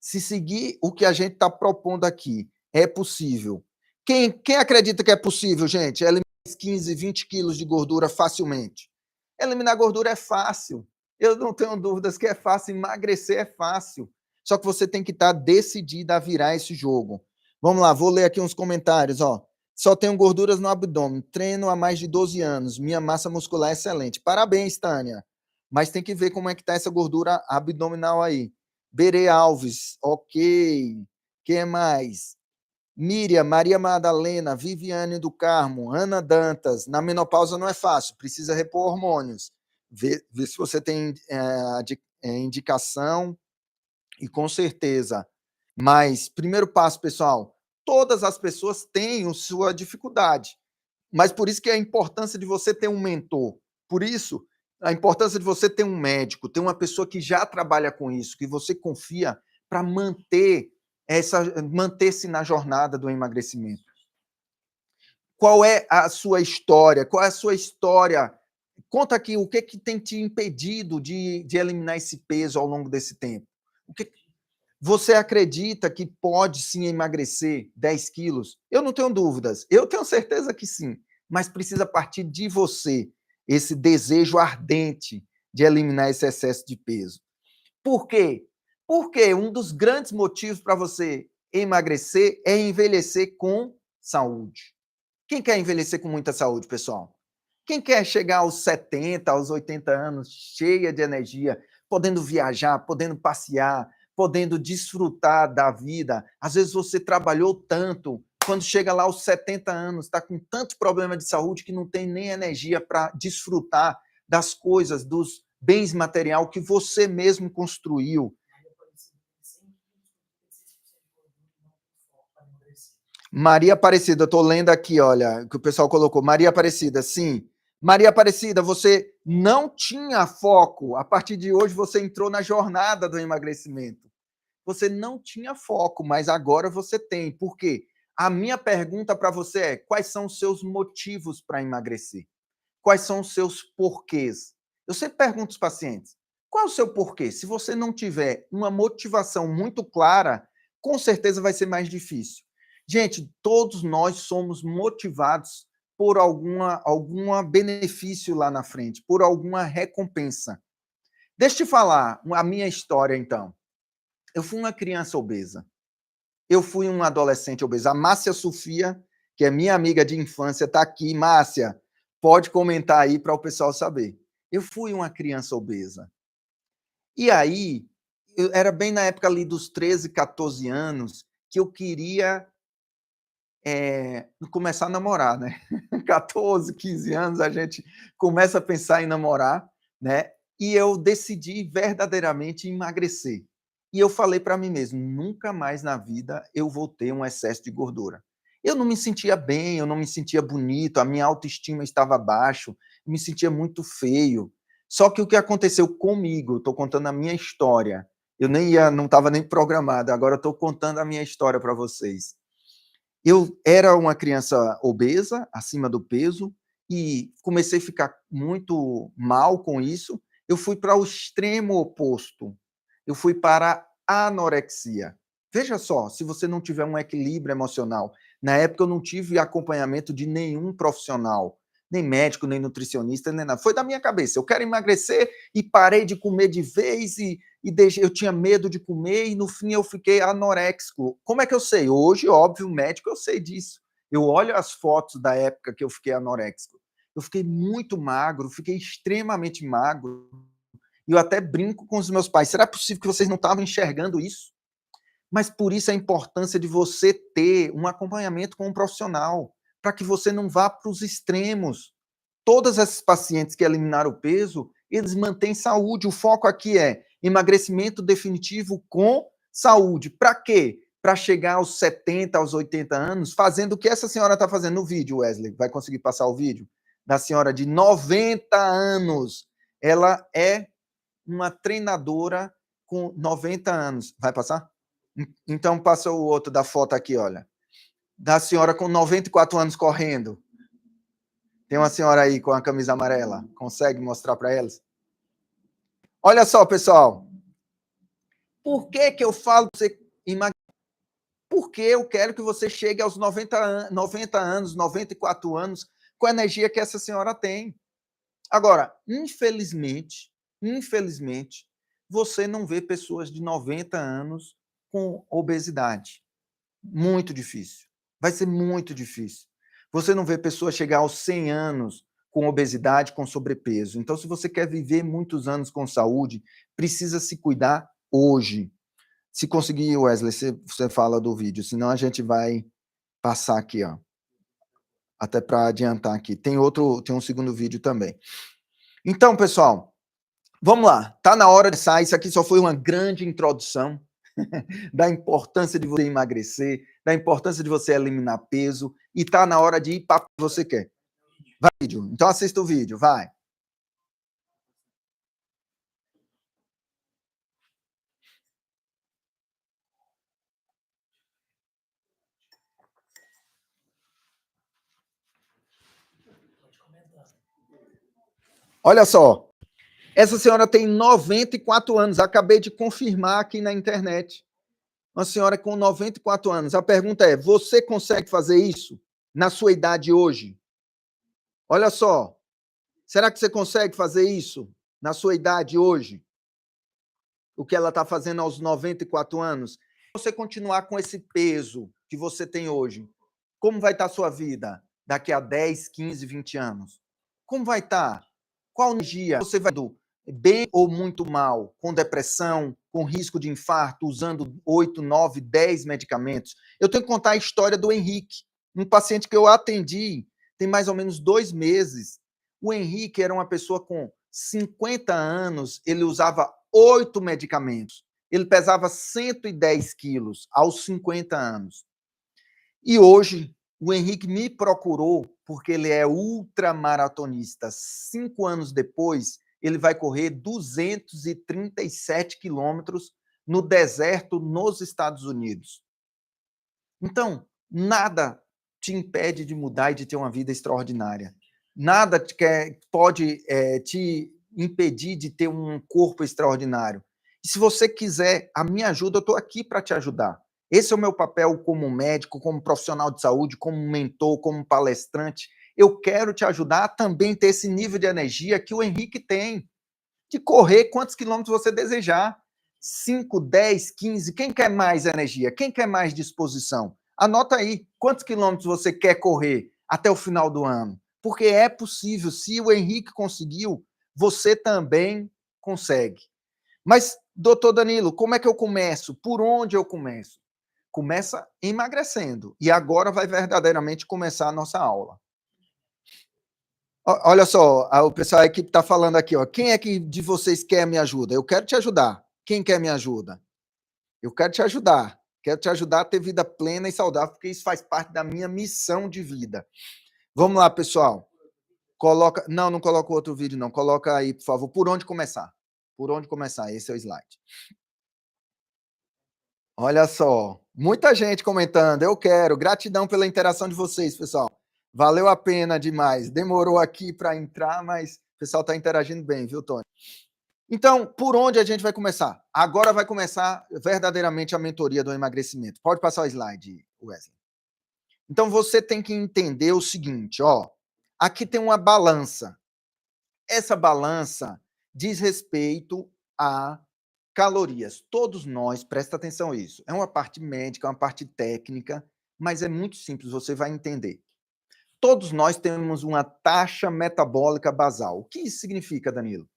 [SPEAKER 1] Se seguir o que a gente está propondo aqui, é possível. Quem acredita que é possível, gente? Eliminar 15, 20 quilos de gordura facilmente. Eliminar gordura é fácil. Eu não tenho dúvidas que é fácil. Emagrecer é fácil. Só que você tem que estar decidida a virar esse jogo. Vamos lá, vou ler aqui uns comentários. Ó. Só tenho gorduras no abdômen. Treino há mais de 12 anos. Minha massa muscular é excelente. Parabéns, Tânia. Mas tem que ver como é que está essa gordura abdominal aí. Berê Alves, ok. Quem mais? Miriam, Maria Madalena, Viviane do Carmo, Ana Dantas. Na menopausa não é fácil, precisa repor hormônios. Vê se você tem indicação e com certeza. Mas, primeiro passo, pessoal, todas as pessoas têm sua dificuldade. Mas por isso que a importância de você ter um mentor. Por isso, a importância de você ter um médico, ter uma pessoa que já trabalha com isso, que você confia para manter-se na jornada do emagrecimento. Qual é a sua história? Qual é a sua história? Conta aqui o que tem te impedido de eliminar esse peso ao longo desse tempo. Você acredita que pode sim emagrecer 10 quilos? Eu não tenho dúvidas. Eu tenho certeza que sim. Mas precisa partir de você, esse desejo ardente de eliminar esse excesso de peso. Por quê? Porque um dos grandes motivos para você emagrecer é envelhecer com saúde. Quem quer envelhecer com muita saúde, pessoal? Quem quer chegar aos 70, aos 80 anos, cheia de energia, podendo viajar, podendo passear, podendo desfrutar da vida? Às vezes você trabalhou tanto, quando chega lá aos 70 anos, está com tanto problema de saúde que não tem nem energia para desfrutar das coisas, dos bens material que você mesmo construiu. Maria Aparecida, estou lendo aqui, olha, que o pessoal colocou. Maria Aparecida, sim. Maria Aparecida, você não tinha foco. A partir de hoje, você entrou na jornada do emagrecimento. Você não tinha foco, mas agora você tem. Por quê? A minha pergunta para você é: quais são os seus motivos para emagrecer? Quais são os seus porquês? Eu sempre pergunto aos pacientes: qual é o seu porquê? Se você não tiver uma motivação muito clara, com certeza vai ser mais difícil. Gente, todos nós somos motivados por algum benefício lá na frente, por alguma recompensa. Deixa eu te falar a minha história, então. Eu fui uma criança obesa. Eu fui um adolescente obeso. A Márcia Sofia, que é minha amiga de infância, está aqui. Márcia, pode comentar aí para o pessoal saber. Eu fui uma criança obesa. E aí, era bem na época ali dos 13, 14 anos, que eu queria começar a namorar, né? 14, 15 anos, a gente começa a pensar em namorar, né? E eu decidi verdadeiramente emagrecer. E eu falei para mim mesmo, nunca mais na vida eu vou ter um excesso de gordura. Eu não me sentia bem, eu não me sentia bonito, a minha autoestima estava baixo, eu me sentia muito feio. Só que o que aconteceu comigo, estou contando a minha história. Eu não estava nem programado, agora estou contando a minha história para vocês. Eu era uma criança obesa, acima do peso, e comecei a ficar muito mal com isso. Eu fui para o extremo oposto. Eu fui para a anorexia. Veja só, se você não tiver um equilíbrio emocional. Na época eu não tive acompanhamento de nenhum profissional, nem médico, nem nutricionista, nem nada. Foi da minha cabeça. Eu quero emagrecer e parei de comer de vez e deixei, eu tinha medo de comer e no fim eu fiquei anoréxico. Como é que eu sei? Hoje, óbvio, médico, eu sei disso. Eu olho as fotos da época que eu fiquei anoréxico. Eu fiquei muito magro, fiquei extremamente magro. E eu até brinco com os meus pais. Será possível que vocês não estavam enxergando isso? Mas por isso a importância de você ter um acompanhamento com um profissional, para que você não vá para os extremos. Todas essas pacientes que eliminaram o peso, eles mantêm saúde. O foco aqui é emagrecimento definitivo com saúde. Para quê? Para chegar aos 70, aos 80 anos, fazendo o que essa senhora está fazendo no vídeo, Wesley. Vai conseguir passar o vídeo? Da senhora de 90 anos. Ela é uma treinadora com 90 anos. Vai passar? Então passa o outro da foto aqui, olha. Da senhora com 94 anos correndo. Tem uma senhora aí com a camisa amarela. Consegue mostrar para elas? Olha só, pessoal. Por que eu falo para você emagrecer? Porque eu quero que você chegue aos 90 anos, 94 anos, com a energia que essa senhora tem. Agora, infelizmente, você não vê pessoas de 90 anos com obesidade. Muito difícil. Vai ser muito difícil. Você não vê pessoas chegar aos 100 anos com obesidade, com sobrepeso. Então, se você quer viver muitos anos com saúde, precisa se cuidar hoje. Se conseguir, Wesley, você fala do vídeo, senão a gente vai passar aqui, ó. Até para adiantar aqui. Tem um segundo vídeo também. Então, pessoal, vamos lá. Tá na hora de sair. Isso aqui só foi uma grande introdução da importância de você emagrecer, da importância de você eliminar peso, e tá na hora de ir para o que você quer. Vai, vídeo. Então assista o vídeo, vai. Olha só. Essa senhora tem 94 anos. Acabei de confirmar aqui na internet. Uma senhora com 94 anos. A pergunta é: você consegue fazer isso na sua idade hoje? Olha só. Será que você consegue fazer isso na sua idade hoje? O que ela está fazendo aos 94 anos? Se você continuar com esse peso que você tem hoje, como vai estar a sua vida daqui a 10, 15, 20 anos? Como vai estar? Qual energia você vai do bem ou muito mal, com depressão, com risco de infarto, usando 8, 9, 10 medicamentos? Eu tenho que contar a história do Henrique, um paciente que eu atendi tem mais ou menos 2 meses. O Henrique era uma pessoa com 50 anos, ele usava 8 medicamentos. Ele pesava 110 quilos aos 50 anos. E hoje, o Henrique me procurou porque ele é ultramaratonista. 5 anos depois, ele vai correr 237 quilômetros no deserto nos Estados Unidos. Então, nada te impede de mudar e de ter uma vida extraordinária. Nada pode te impedir de ter um corpo extraordinário. E se você quiser a minha ajuda, eu estou aqui para te ajudar. Esse é o meu papel como médico, como profissional de saúde, como mentor, como palestrante. Eu quero te ajudar a também ter esse nível de energia que o Henrique tem, de correr quantos quilômetros você desejar. 5, 10, 15. Quem quer mais energia? Quem quer mais disposição? Anota aí quantos quilômetros você quer correr até o final do ano. Porque é possível. Se o Henrique conseguiu, você também consegue. Mas, doutor Danilo, como é que eu começo? Por onde eu começo? Começa emagrecendo. E agora vai verdadeiramente começar a nossa aula. Olha só, o pessoal, a equipe está falando aqui, ó. Quem é que de vocês quer me ajuda? Eu quero te ajudar. Quem quer me ajuda? Eu quero te ajudar. Quero te ajudar a ter vida plena e saudável, porque isso faz parte da minha missão de vida. Vamos lá, pessoal. Coloca. Não, não coloca outro vídeo, não. Coloca aí, por favor. Por onde começar? Por onde começar? Esse é o slide. Olha só. Muita gente comentando. Eu quero. Gratidão pela interação de vocês, pessoal. Valeu a pena demais. Demorou aqui para entrar, mas o pessoal está interagindo bem, viu, Tony? Então, por onde a gente vai começar? Agora vai começar verdadeiramente a mentoria do emagrecimento. Pode passar o slide, Wesley. Então, você tem que entender o seguinte, ó. Aqui tem uma balança. Essa balança diz respeito a calorias. Todos nós, presta atenção a isso. É uma parte médica, é uma parte técnica, mas é muito simples, você vai entender. Todos nós temos uma taxa metabólica basal. O que isso significa, Danilo?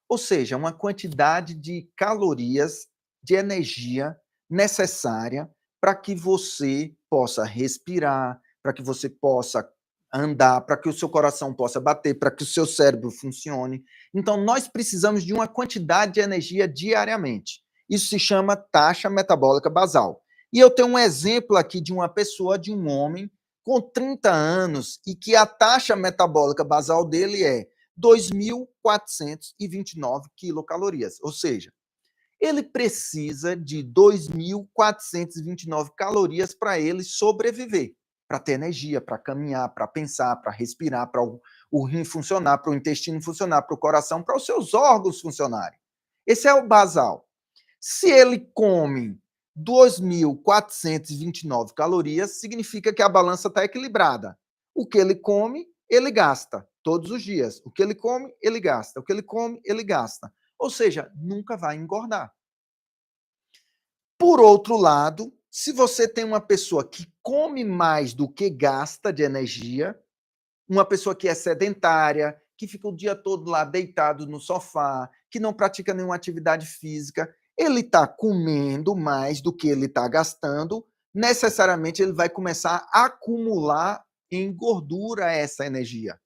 [SPEAKER 1] Ou seja, uma quantidade de calorias, de energia necessária para que você possa respirar, para que você possa andar, para que o seu coração possa bater, para que o seu cérebro funcione. Então, nós precisamos de uma quantidade de energia diariamente. Isso se chama taxa metabólica basal. E eu tenho um exemplo aqui de uma pessoa, de um homem, com 30 anos, e que a taxa metabólica basal dele é 2.429 quilocalorias. Ou seja, ele precisa de 2.429 calorias para ele sobreviver, para ter energia, para caminhar, para pensar, para respirar, para o rim funcionar, para o intestino funcionar, para o coração, para os seus órgãos funcionarem. Esse é o basal. Se ele come 2.429 calorias, significa que a balança está equilibrada. O que ele come, ele gasta todos os dias. O que ele come, ele gasta. O que ele come, ele gasta. Ou seja, nunca vai engordar. Por outro lado, se você tem uma pessoa que come mais do que gasta de energia, uma pessoa que é sedentária, que fica o dia todo lá deitado no sofá, que não pratica nenhuma atividade física, ele está comendo mais do que ele está gastando, necessariamente ele vai começar a acumular em gordura essa energia.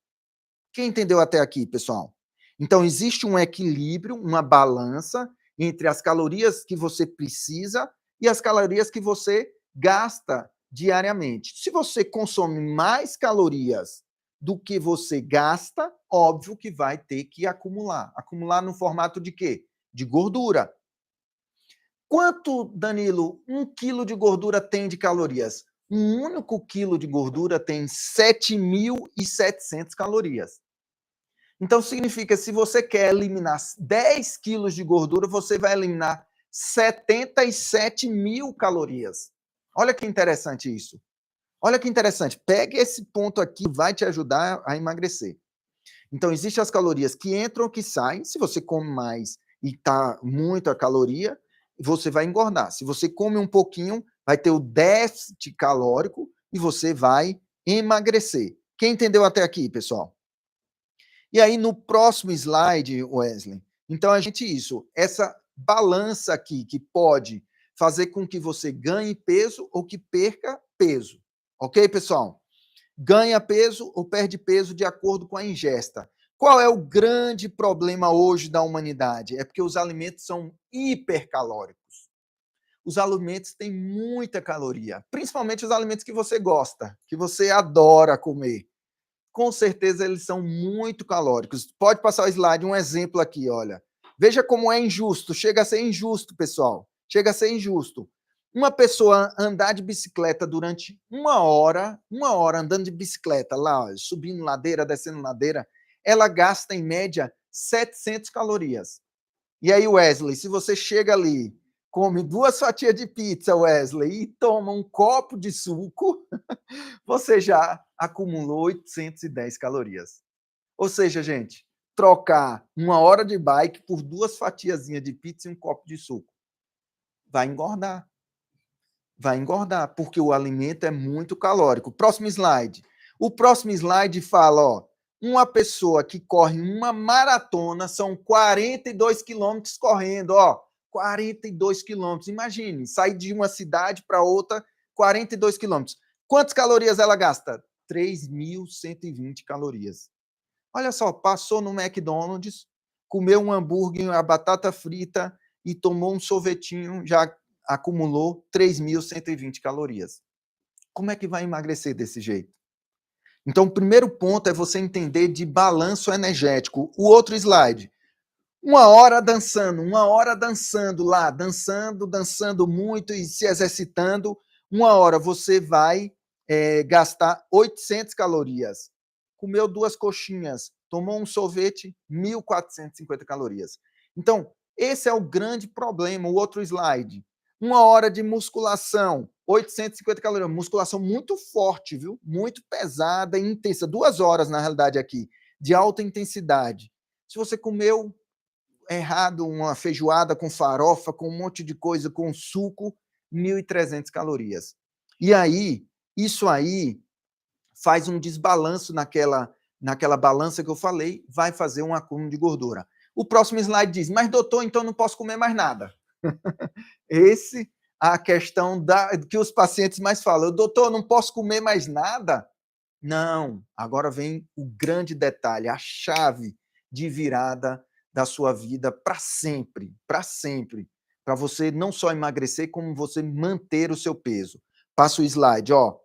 [SPEAKER 1] Quem entendeu até aqui, pessoal? Então, existe um equilíbrio, uma balança entre as calorias que você precisa e as calorias que você gasta diariamente. Se você consome mais calorias do que você gasta, óbvio que vai ter que acumular. Acumular no formato de quê? De gordura. Quanto, Danilo, 1 quilo de gordura tem de calorias? Um único quilo de gordura tem 7.700 calorias. Então, significa, se você quer eliminar 10 quilos de gordura, você vai eliminar 77 mil calorias. Olha que interessante isso. Olha que interessante. Pegue esse ponto aqui, vai te ajudar a emagrecer. Então, existem as calorias que entram ou que saem. Se você come mais e está muita caloria, você vai engordar. Se você come um pouquinho, vai ter o déficit calórico e você vai emagrecer. Quem entendeu até aqui, pessoal? E aí, no próximo slide, Wesley, então a gente essa balança aqui que pode fazer com que você ganhe peso ou que perca peso. Ok, pessoal? Ganha peso ou perde peso de acordo com a ingesta. Qual é o grande problema hoje da humanidade? É porque os alimentos são hipercalóricos. Os alimentos têm muita caloria, principalmente os alimentos que você gosta, que você adora comer. Com certeza eles são muito calóricos. Pode passar o slide, um exemplo aqui, olha. Veja como é injusto, chega a ser injusto, pessoal. Chega a ser injusto. Uma pessoa andar de bicicleta durante uma hora andando de bicicleta, lá, ó, subindo ladeira, descendo ladeira, ela gasta em média 700 calorias. E aí, Wesley, se você chega ali, come 2 fatias de pizza, Wesley, e toma um copo de suco, você já acumulou 810 calorias. Ou seja, gente, trocar uma hora de bike por 2 fatiazinhas de pizza e um copo de suco. Vai engordar. Vai engordar, porque o alimento é muito calórico. Próximo slide. O próximo slide fala, ó, uma pessoa que corre uma maratona, são 42 quilômetros correndo, ó, 42 quilômetros. Imagine, sair de uma cidade para outra, 42 quilômetros. Quantas calorias ela gasta? 3.120 calorias. Olha só, passou no McDonald's, comeu um hambúrguer, a batata frita e tomou um sorvetinho, já acumulou 3.120 calorias. Como é que vai emagrecer desse jeito? Então, o primeiro ponto é você entender de balanço energético. O outro slide. Uma hora dançando lá, dançando muito e se exercitando. Uma hora você vai gastar 800 calorias. Comeu 2 coxinhas, tomou um sorvete, 1.450 calorias. Então, esse é o grande problema. O outro slide. Uma hora de musculação, 850 calorias. Musculação muito forte, viu? Muito pesada e intensa. 2 horas, na realidade, aqui, de alta intensidade. Se você comeu errado uma feijoada com farofa, com um monte de coisa, com suco, 1.300 calorias. E aí, isso aí faz um desbalanço naquela balança que eu falei, vai fazer um acúmulo de gordura. O próximo slide diz, mas doutor, então não posso comer mais nada. Esse a questão que os pacientes mais falam, doutor, não posso comer mais nada? Não, agora vem o grande detalhe, a chave de virada da sua vida para sempre, para você não só emagrecer, como você manter o seu peso. Passa o slide, ó.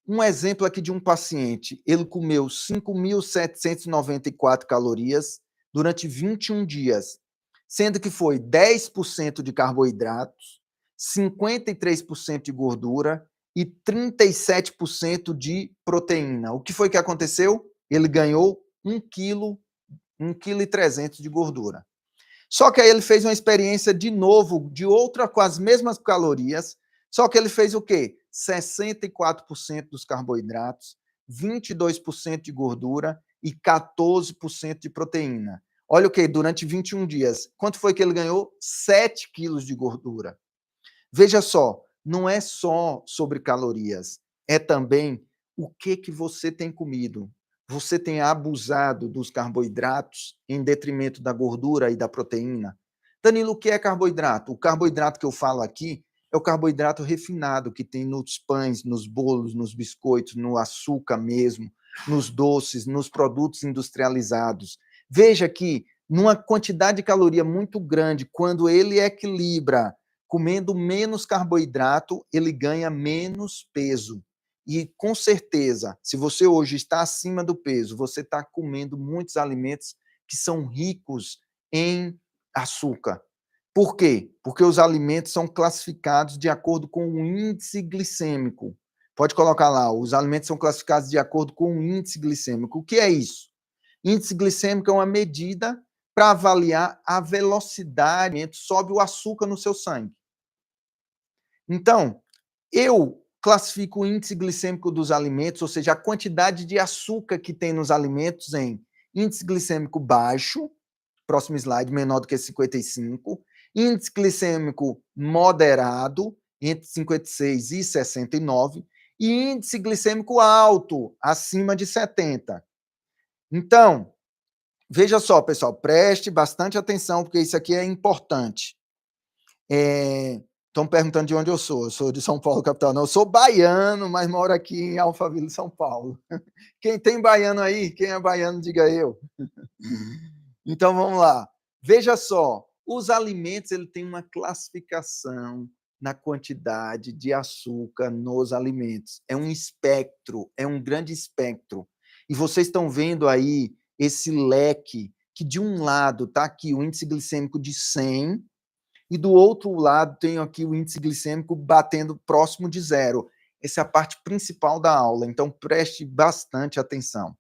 [SPEAKER 1] Um exemplo aqui de um paciente, ele comeu 5.794 calorias durante 21 dias, sendo que foi 10% de carboidratos, 53% de gordura e 37% de proteína. O que foi que aconteceu? Ele ganhou 1,3 kg de gordura. Só que aí ele fez uma experiência de novo, de outra com as mesmas calorias, só que ele fez o quê? 64% dos carboidratos, 22% de gordura e 14% de proteína. Olha o que, durante 21 dias, quanto foi que ele ganhou? 7 quilos de gordura. Veja só, não é só sobre calorias, é também o que você tem comido. Você tem abusado dos carboidratos em detrimento da gordura e da proteína? Danilo, o que é carboidrato? O carboidrato que eu falo aqui é o carboidrato refinado que tem nos pães, nos bolos, nos biscoitos, no açúcar mesmo, nos doces, nos produtos industrializados. Veja que numa quantidade de caloria muito grande, quando ele equilibra comendo menos carboidrato, ele ganha menos peso. E, com certeza, se você hoje está acima do peso, você está comendo muitos alimentos que são ricos em açúcar. Por quê? Porque os alimentos são classificados de acordo com o índice glicêmico. Pode colocar lá, os alimentos são classificados de acordo com o índice glicêmico. O que é isso? Índice glicêmico é uma medida para avaliar a velocidade, sobe o açúcar no seu sangue. Então, eu classifico o índice glicêmico dos alimentos, ou seja, a quantidade de açúcar que tem nos alimentos em índice glicêmico baixo, próximo slide, menor do que 55, índice glicêmico moderado, entre 56 e 69, e índice glicêmico alto, acima de 70. Então, veja só, pessoal, preste bastante atenção, porque isso aqui é importante. Estão perguntando de onde eu sou. Eu sou de São Paulo, capital. Não, eu sou baiano, mas moro aqui em Alphaville, São Paulo. Quem tem baiano aí? Quem é baiano, diga eu. Então, vamos lá. Veja só, os alimentos ele tem uma classificação na quantidade de açúcar nos alimentos. É um espectro, é um grande espectro. E vocês estão vendo aí esse leque, que de um lado está aqui o índice glicêmico de 100, e do outro lado tenho aqui o índice glicêmico batendo próximo de zero. Essa é a parte principal da aula, então preste bastante atenção.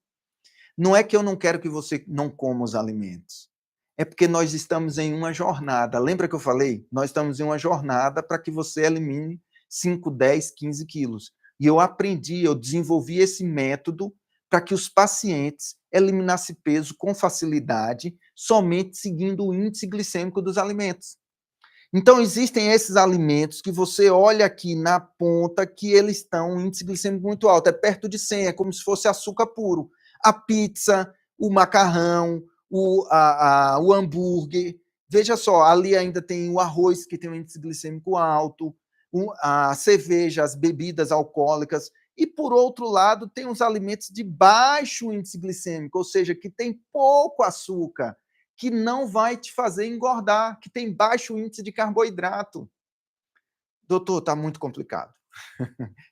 [SPEAKER 1] Não é que eu não quero que você não coma os alimentos, é porque nós estamos em uma jornada. Lembra que eu falei? Nós estamos em uma jornada para que você elimine 5, 10, 15 quilos. E eu aprendi, eu desenvolvi esse método para que os pacientes eliminassem peso com facilidade, somente seguindo o índice glicêmico dos alimentos. Então, existem esses alimentos que você olha aqui na ponta que eles estão um índice glicêmico muito alto, é perto de 100, é como se fosse açúcar puro. A pizza, o macarrão, o hambúrguer. Veja só, ali ainda tem o arroz, que tem um índice glicêmico alto, a cerveja, as bebidas alcoólicas. E, por outro lado, tem os alimentos de baixo índice glicêmico, ou seja, que tem pouco açúcar, que não vai te fazer engordar, que tem baixo índice de carboidrato. Doutor, está muito complicado.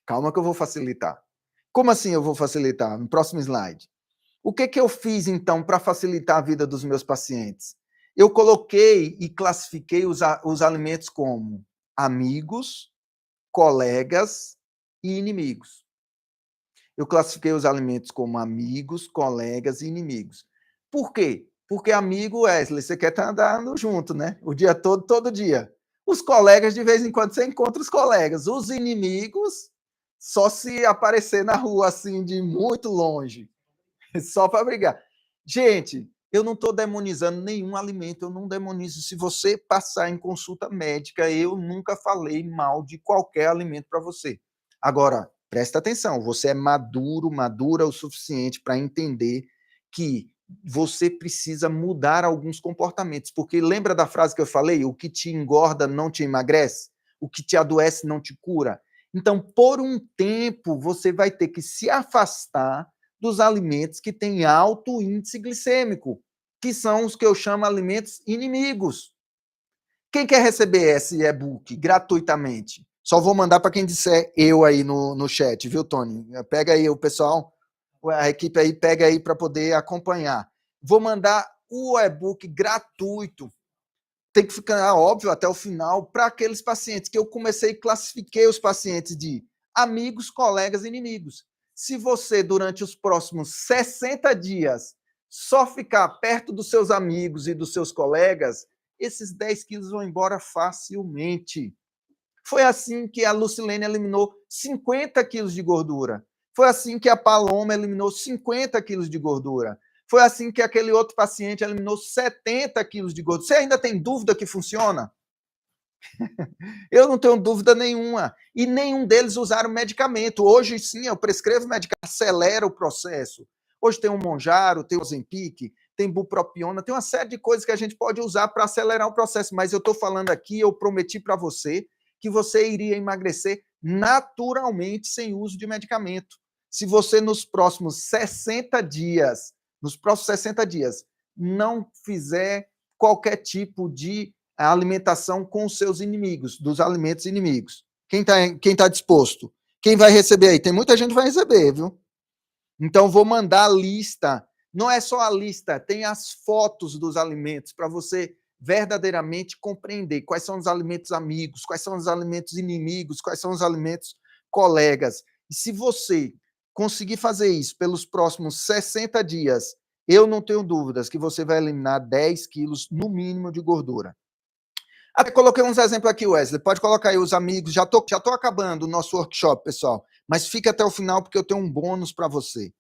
[SPEAKER 1] Calma que eu vou facilitar. Como assim eu vou facilitar? No próximo slide. O que eu fiz, então, para facilitar a vida dos meus pacientes? Eu coloquei e classifiquei os alimentos como amigos, colegas e inimigos. Eu classifiquei os alimentos como amigos, colegas e inimigos. Por quê? Porque amigo, Wesley, você quer estar andando junto, né? O dia todo, todo dia. Os colegas, de vez em quando, você encontra os colegas. Os inimigos, só se aparecer na rua, assim, de muito longe. Só para brigar. Gente, eu não estou demonizando nenhum alimento, eu não demonizo. Se você passar em consulta médica, eu nunca falei mal de qualquer alimento para você. Agora, Presta atenção, você é maduro, madura o suficiente para entender que você precisa mudar alguns comportamentos. Porque lembra da frase que eu falei? O que te engorda não te emagrece? O que te adoece não te cura? Então, por um tempo, você vai ter que se afastar dos alimentos que têm alto índice glicêmico, que são os que eu chamo alimentos inimigos. Quem quer receber esse e-book gratuitamente? Só vou mandar para quem disser eu aí no chat, viu, Tony? Pega aí o pessoal, a equipe aí, pega aí para poder acompanhar. Vou mandar o e-book gratuito. Tem que ficar óbvio até o final para aqueles pacientes que eu comecei e classifiquei os pacientes de amigos, colegas, inimigos. Se você, durante os próximos 60 dias, só ficar perto dos seus amigos e dos seus colegas, esses 10 quilos vão embora facilmente. Foi assim que a Lucilene eliminou 50 quilos de gordura. Foi assim que a Paloma eliminou 50 quilos de gordura. Foi assim que aquele outro paciente eliminou 70 quilos de gordura. Você ainda tem dúvida que funciona? Eu não tenho dúvida nenhuma. E nenhum deles usaram medicamento. Hoje, sim, eu prescrevo medicamento, acelera o processo. Hoje tem o Monjaro, tem o Ozempic, tem bupropiona, tem uma série de coisas que a gente pode usar para acelerar o processo. Mas eu estou falando aqui, eu prometi para você que você iria emagrecer naturalmente sem uso de medicamento. Se você nos próximos 60 dias, não fizer qualquer tipo de alimentação com os seus inimigos, dos alimentos inimigos. Quem tá disposto? Quem vai receber aí? Tem muita gente que vai receber, viu? Então, vou mandar a lista. Não é só a lista, tem as fotos dos alimentos para você verdadeiramente compreender quais são os alimentos amigos, quais são os alimentos inimigos, quais são os alimentos colegas. E se você conseguir fazer isso pelos próximos 60 dias, eu não tenho dúvidas que você vai eliminar 10 quilos no mínimo de gordura. Até coloquei uns exemplos aqui, Wesley. Pode colocar aí os amigos. Já tô acabando o nosso workshop, pessoal. Mas fica até o final porque eu tenho um bônus para você.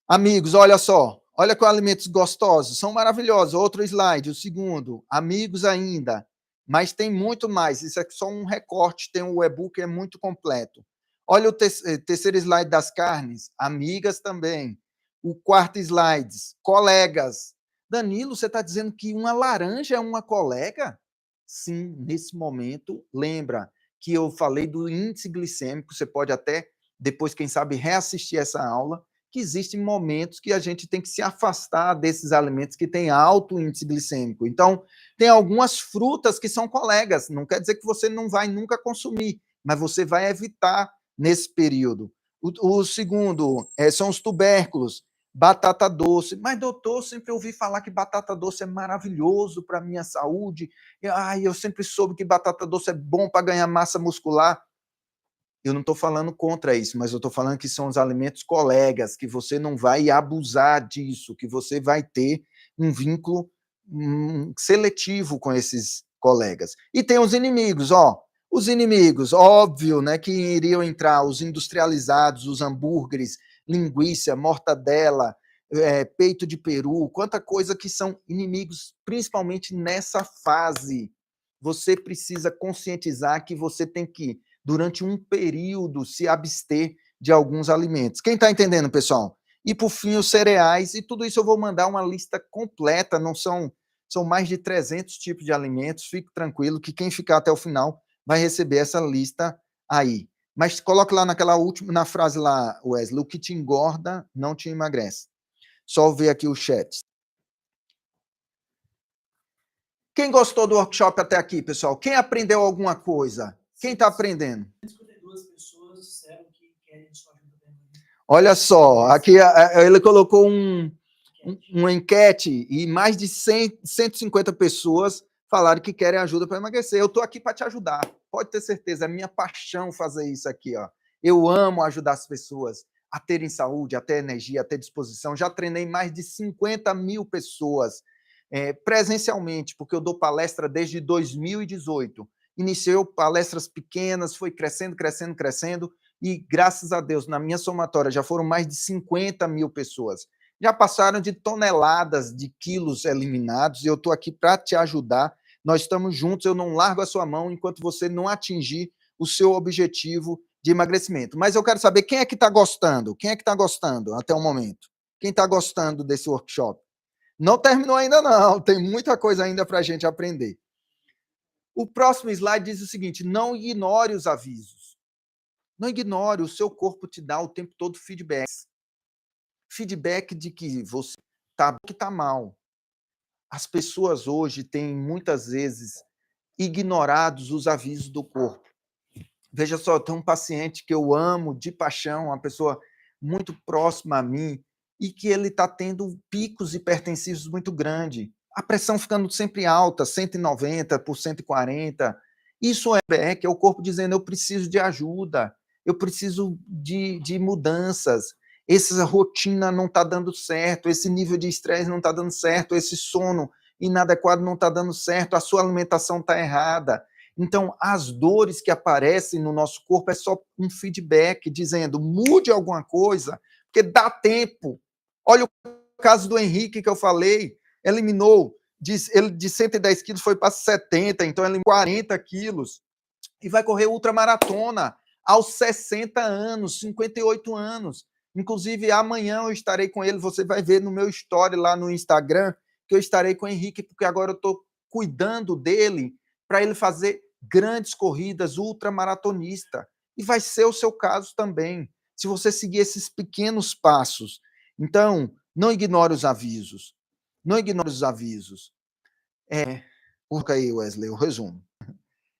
[SPEAKER 1] Amigos, olha só. Olha que alimentos gostosos. São maravilhosos. Outro slide, o segundo. Amigos ainda. Mas tem muito mais. Isso é só um recorte. Tem um e-book, é muito completo. Olha o terceiro slide das carnes. Amigas também. O quarto slide, colegas. Danilo, você está dizendo que uma laranja é uma colega? Sim, nesse momento, lembra que eu falei do índice glicêmico, você pode até, depois, quem sabe, reassistir essa aula, que existem momentos que a gente tem que se afastar desses alimentos que têm alto índice glicêmico. Então, tem algumas frutas que são colegas, não quer dizer que você não vai nunca consumir, mas você vai evitar nesse período. O segundo são os tubérculos, batata doce. Mas, doutor, sempre ouvi falar que batata doce é maravilhoso para a minha saúde. Eu sempre soube que batata doce é bom para ganhar massa muscular. Eu não estou falando contra isso, mas eu estou falando que são os alimentos colegas, que você não vai abusar disso, que você vai ter um vínculo seletivo com esses colegas. E tem os inimigos, ó. Os inimigos, óbvio, né, que iriam entrar os industrializados, os hambúrgueres, linguiça, mortadela, peito de peru, quanta coisa que são inimigos, principalmente nessa fase. Você precisa conscientizar que você tem que, durante um período, se abster de alguns alimentos. Quem está entendendo, pessoal? E, por fim, os cereais, e tudo isso eu vou mandar uma lista completa, não são mais de 300 tipos de alimentos, fique tranquilo que quem ficar até o final vai receber essa lista aí. Mas coloque lá naquela última, na frase lá, Wesley, o que te engorda não te emagrece. Só ver aqui o chat. Quem gostou do workshop até aqui, pessoal? Quem aprendeu alguma coisa? Quem está aprendendo?
[SPEAKER 2] 52 pessoas disseram que querem sua ajuda permanente.
[SPEAKER 1] Olha só, aqui ele colocou uma enquete e mais de 150 pessoas falaram que querem ajuda para emagrecer. Eu estou aqui para te ajudar, pode ter certeza, é minha paixão fazer isso aqui, ó. Eu amo ajudar as pessoas a terem saúde, a ter energia, a ter disposição. Já treinei mais de 50 mil pessoas presencialmente, porque eu dou palestra desde 2018. Iniciei palestras pequenas, foi crescendo, crescendo, crescendo, e graças a Deus, na minha somatória, já foram mais de 50 mil pessoas. Já passaram de toneladas de quilos eliminados, e eu estou aqui para te ajudar. Nós estamos juntos, eu não largo a sua mão enquanto você não atingir o seu objetivo de emagrecimento. Mas eu quero saber quem é que está gostando. Quem é que está gostando até o momento? Quem está gostando desse workshop? Não terminou ainda não, tem muita coisa ainda para a gente aprender. O próximo slide diz o seguinte, não ignore os avisos. Não ignore, o seu corpo te dá o tempo todo feedback. Feedback de que você está mal. As pessoas hoje têm, muitas vezes, ignorados os avisos do corpo. Veja só, eu tenho um paciente que eu amo de paixão, uma pessoa muito próxima a mim, e que ele está tendo picos hipertensivos muito grandes. A pressão ficando sempre alta, 190 por 140. Isso é o corpo dizendo, eu preciso de ajuda, eu preciso de mudanças. Essa rotina não está dando certo, esse nível de estresse não está dando certo, esse sono inadequado não está dando certo, a sua alimentação está errada. Então, as dores que aparecem no nosso corpo é só um feedback dizendo, mude alguma coisa, porque dá tempo. Olha o caso do Henrique que eu falei, eliminou, ele de 110 quilos foi para 70, então ele 40 quilos, e vai correr ultramaratona aos 60 anos, 58 anos. Inclusive, amanhã eu estarei com ele, você vai ver no meu story lá no Instagram, que eu estarei com o Henrique, porque agora eu estou cuidando dele para ele fazer grandes corridas, ultramaratonista. E vai ser o seu caso também, se você seguir esses pequenos passos. Então, não ignore os avisos. Não ignore os avisos. Coloca aí, Wesley, o resumo.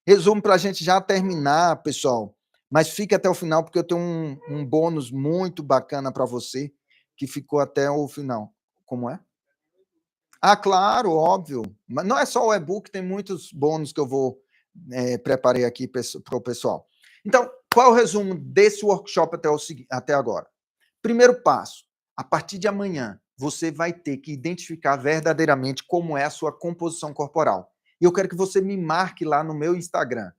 [SPEAKER 1] Resumo para a gente já terminar, pessoal. Mas fique até o final, porque eu tenho um bônus muito bacana para você, que ficou até o final. Como é? Ah, claro, óbvio. Mas não é só o e-book, tem muitos bônus que eu preparei aqui para o pessoal. Então, qual é o resumo desse workshop até agora? Primeiro passo, a partir de amanhã, você vai ter que identificar verdadeiramente como é a sua composição corporal. E eu quero que você me marque lá no meu Instagram,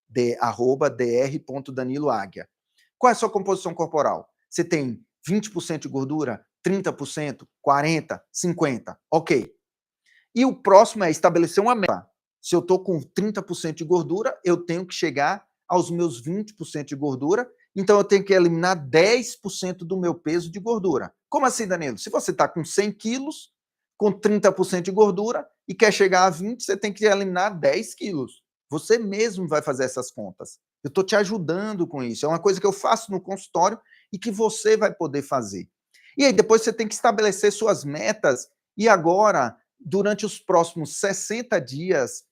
[SPEAKER 1] @dr.daniloáguia. Qual é a sua composição corporal? Você tem 20% de gordura, 30%, 40%, 50%? Ok. E o próximo é estabelecer uma meta. Se eu estou com 30% de gordura, eu tenho que chegar aos meus 20% de gordura, então eu tenho que eliminar 10% do meu peso de gordura. Como assim, Danilo? Se você está com 100 quilos, com 30% de gordura, e quer chegar a 20, você tem que eliminar 10 quilos. Você mesmo vai fazer essas contas. Eu estou te ajudando com isso. É uma coisa que eu faço no consultório e que você vai poder fazer. E aí depois você tem que estabelecer suas metas e agora, durante os próximos 60 dias,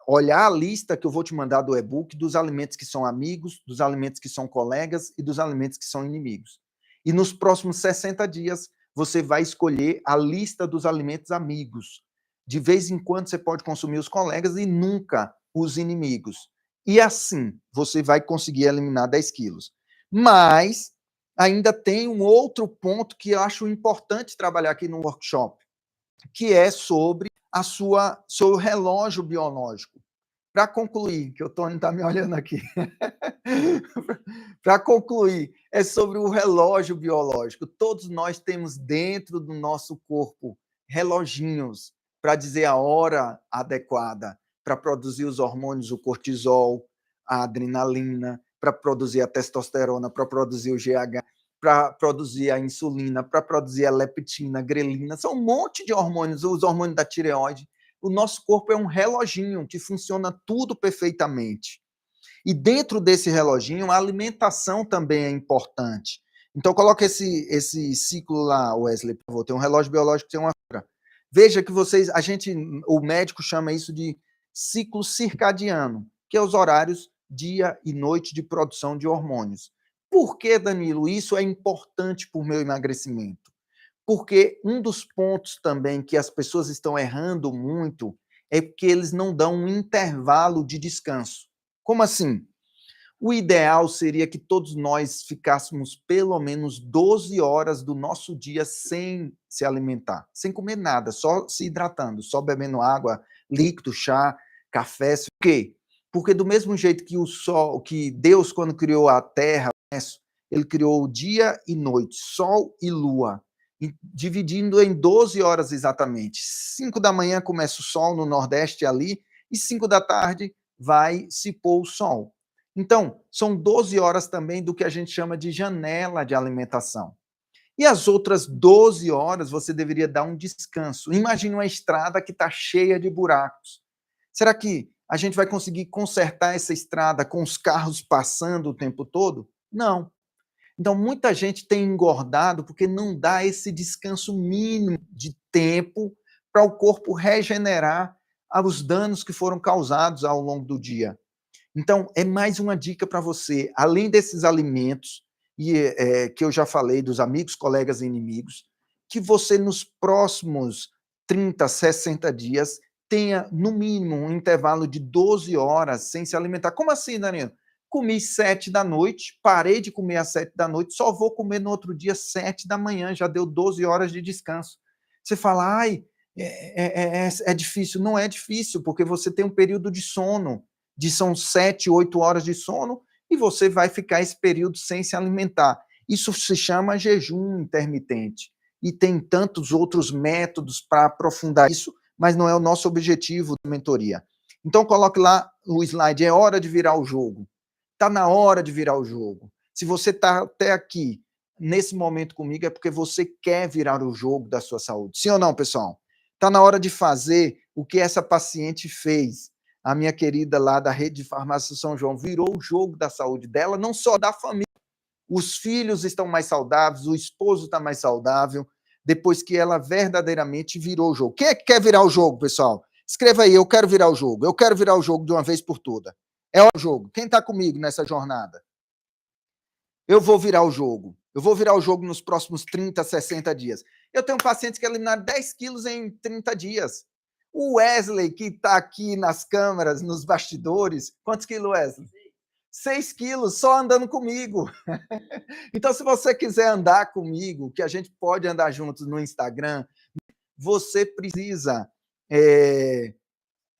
[SPEAKER 1] olhar a lista que eu vou te mandar do e-book dos alimentos que são amigos, dos alimentos que são colegas e dos alimentos que são inimigos. E nos próximos 60 dias, você vai escolher a lista dos alimentos amigos. De vez em quando, você pode consumir os colegas e nunca os inimigos. E assim, você vai conseguir eliminar 10 quilos. Mas ainda tem um outro ponto que eu acho importante trabalhar aqui no workshop, que é sobre seu relógio biológico. Para concluir, que o Tony está me olhando aqui, para concluir, é sobre o relógio biológico. Todos nós temos dentro do nosso corpo reloginhos para dizer a hora adequada, para produzir os hormônios, o cortisol, a adrenalina, para produzir a testosterona, para produzir o GH, para produzir a insulina, para produzir a leptina, a grelina, são um monte de hormônios, os hormônios da tireoide. O nosso corpo é um reloginho que funciona tudo perfeitamente. E dentro desse reloginho, a alimentação também é importante. Então, coloca esse ciclo lá, Wesley, por favor. Tem um relógio biológico, tem uma hora. Veja que o médico chama isso de ciclo circadiano, que é os horários dia e noite de produção de hormônios. Por que, Danilo, isso é importante para o meu emagrecimento? Porque um dos pontos também que as pessoas estão errando muito é que eles não dão um intervalo de descanso. Como assim? O ideal seria que todos nós ficássemos pelo menos 12 horas do nosso dia sem se alimentar, sem comer nada, só se hidratando, só bebendo água, líquido, chá, café. Por quê? Porque do mesmo jeito que o sol, que Deus, quando criou a Terra, ele criou dia e noite, sol e lua, dividindo em 12 horas exatamente. 5 da manhã começa o sol no Nordeste ali, e 5 da tarde vai se pôr o sol. Então, são 12 horas também do que a gente chama de janela de alimentação. E as outras 12 horas você deveria dar um descanso. Imagine uma estrada que está cheia de buracos. Será que a gente vai conseguir consertar essa estrada com os carros passando o tempo todo? Não. Então, muita gente tem engordado porque não dá esse descanso mínimo de tempo para o corpo regenerar os danos que foram causados ao longo do dia. Então, é mais uma dica para você, além desses alimentos, que eu já falei, dos amigos, colegas e inimigos, que você nos próximos 30, 60 dias tenha, no mínimo, um intervalo de 12 horas sem se alimentar. Como assim, Danilo? Comi 7 da noite, parei de comer às 7 da noite, só vou comer no outro dia 7 da manhã, já deu 12 horas de descanso. Você fala, ai, é difícil. Não é difícil, porque você tem um período de sono, são 7, 8 horas de sono, e você vai ficar esse período sem se alimentar. Isso se chama jejum intermitente. E tem tantos outros métodos para aprofundar isso, mas não é o nosso objetivo da mentoria. Então, coloque lá o slide, é hora de virar o jogo. Está na hora de virar o jogo. Se você está até aqui, nesse momento comigo, é porque você quer virar o jogo da sua saúde. Sim ou não, pessoal? Está na hora de fazer o que essa paciente fez. A minha querida lá da rede de farmácia São João virou o jogo da saúde dela, não só da família. Os filhos estão mais saudáveis, o esposo está mais saudável, depois que ela verdadeiramente virou o jogo. Quem é que quer virar o jogo, pessoal? Escreva aí, eu quero virar o jogo. Eu quero virar o jogo de uma vez por todas. É o jogo. Quem está comigo nessa jornada? Eu vou virar o jogo. Eu vou virar o jogo nos próximos 30, 60 dias. Eu tenho pacientes que eliminaram 10 quilos em 30 dias. O Wesley, que está aqui nas câmeras, nos bastidores, quantos quilos, Wesley? 6 quilos, só andando comigo. Então, se você quiser andar comigo, que a gente pode andar juntos no Instagram, você precisa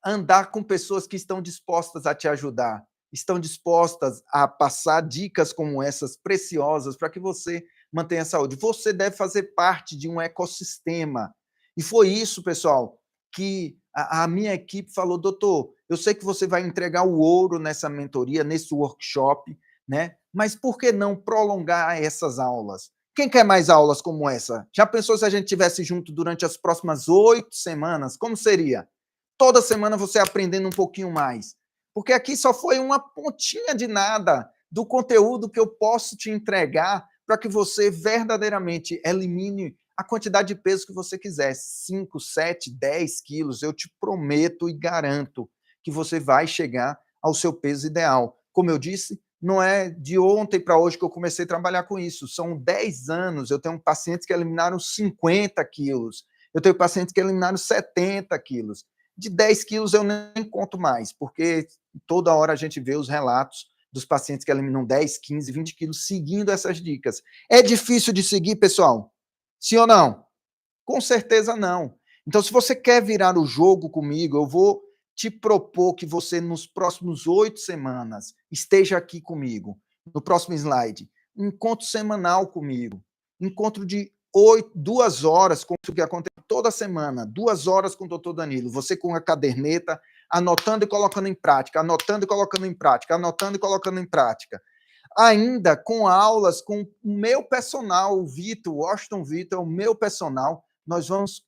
[SPEAKER 1] andar com pessoas que estão dispostas a te ajudar, estão dispostas a passar dicas como essas preciosas para que você mantenha a saúde. Você deve fazer parte de um ecossistema. E foi isso, pessoal, que a minha equipe falou, doutor, eu sei que você vai entregar o ouro nessa mentoria, nesse workshop, né? Mas por que não prolongar essas aulas? Quem quer mais aulas como essa? Já pensou se a gente estivesse junto durante as próximas 8 semanas? Como seria? Toda semana você aprendendo um pouquinho mais. Porque aqui só foi uma pontinha de nada do conteúdo que eu posso te entregar para que você verdadeiramente elimine a quantidade de peso que você quiser. 5, 7, 10 quilos. Eu te prometo e garanto que você vai chegar ao seu peso ideal. Como eu disse, não é de ontem para hoje que eu comecei a trabalhar com isso. São 10 anos. Eu tenho pacientes que eliminaram 50 quilos. Eu tenho pacientes que eliminaram 70 quilos. De 10 quilos eu nem conto mais, porque toda hora a gente vê os relatos dos pacientes que eliminam 10, 15, 20 quilos seguindo essas dicas. É difícil de seguir, pessoal? Sim ou não? Com certeza não. Então, se você quer virar o jogo comigo, eu vou te propor que você, nos próximos 8 semanas, esteja aqui comigo. No próximo slide. Encontro semanal comigo. Encontro de 2 horas, como o que acontece toda semana, 2 horas com o doutor Danilo. Você com a caderneta, anotando e colocando em prática, anotando e colocando em prática, anotando e colocando em prática. Ainda com aulas com o meu personal, o Vitor, Washington Vitor, o meu personal, nós vamos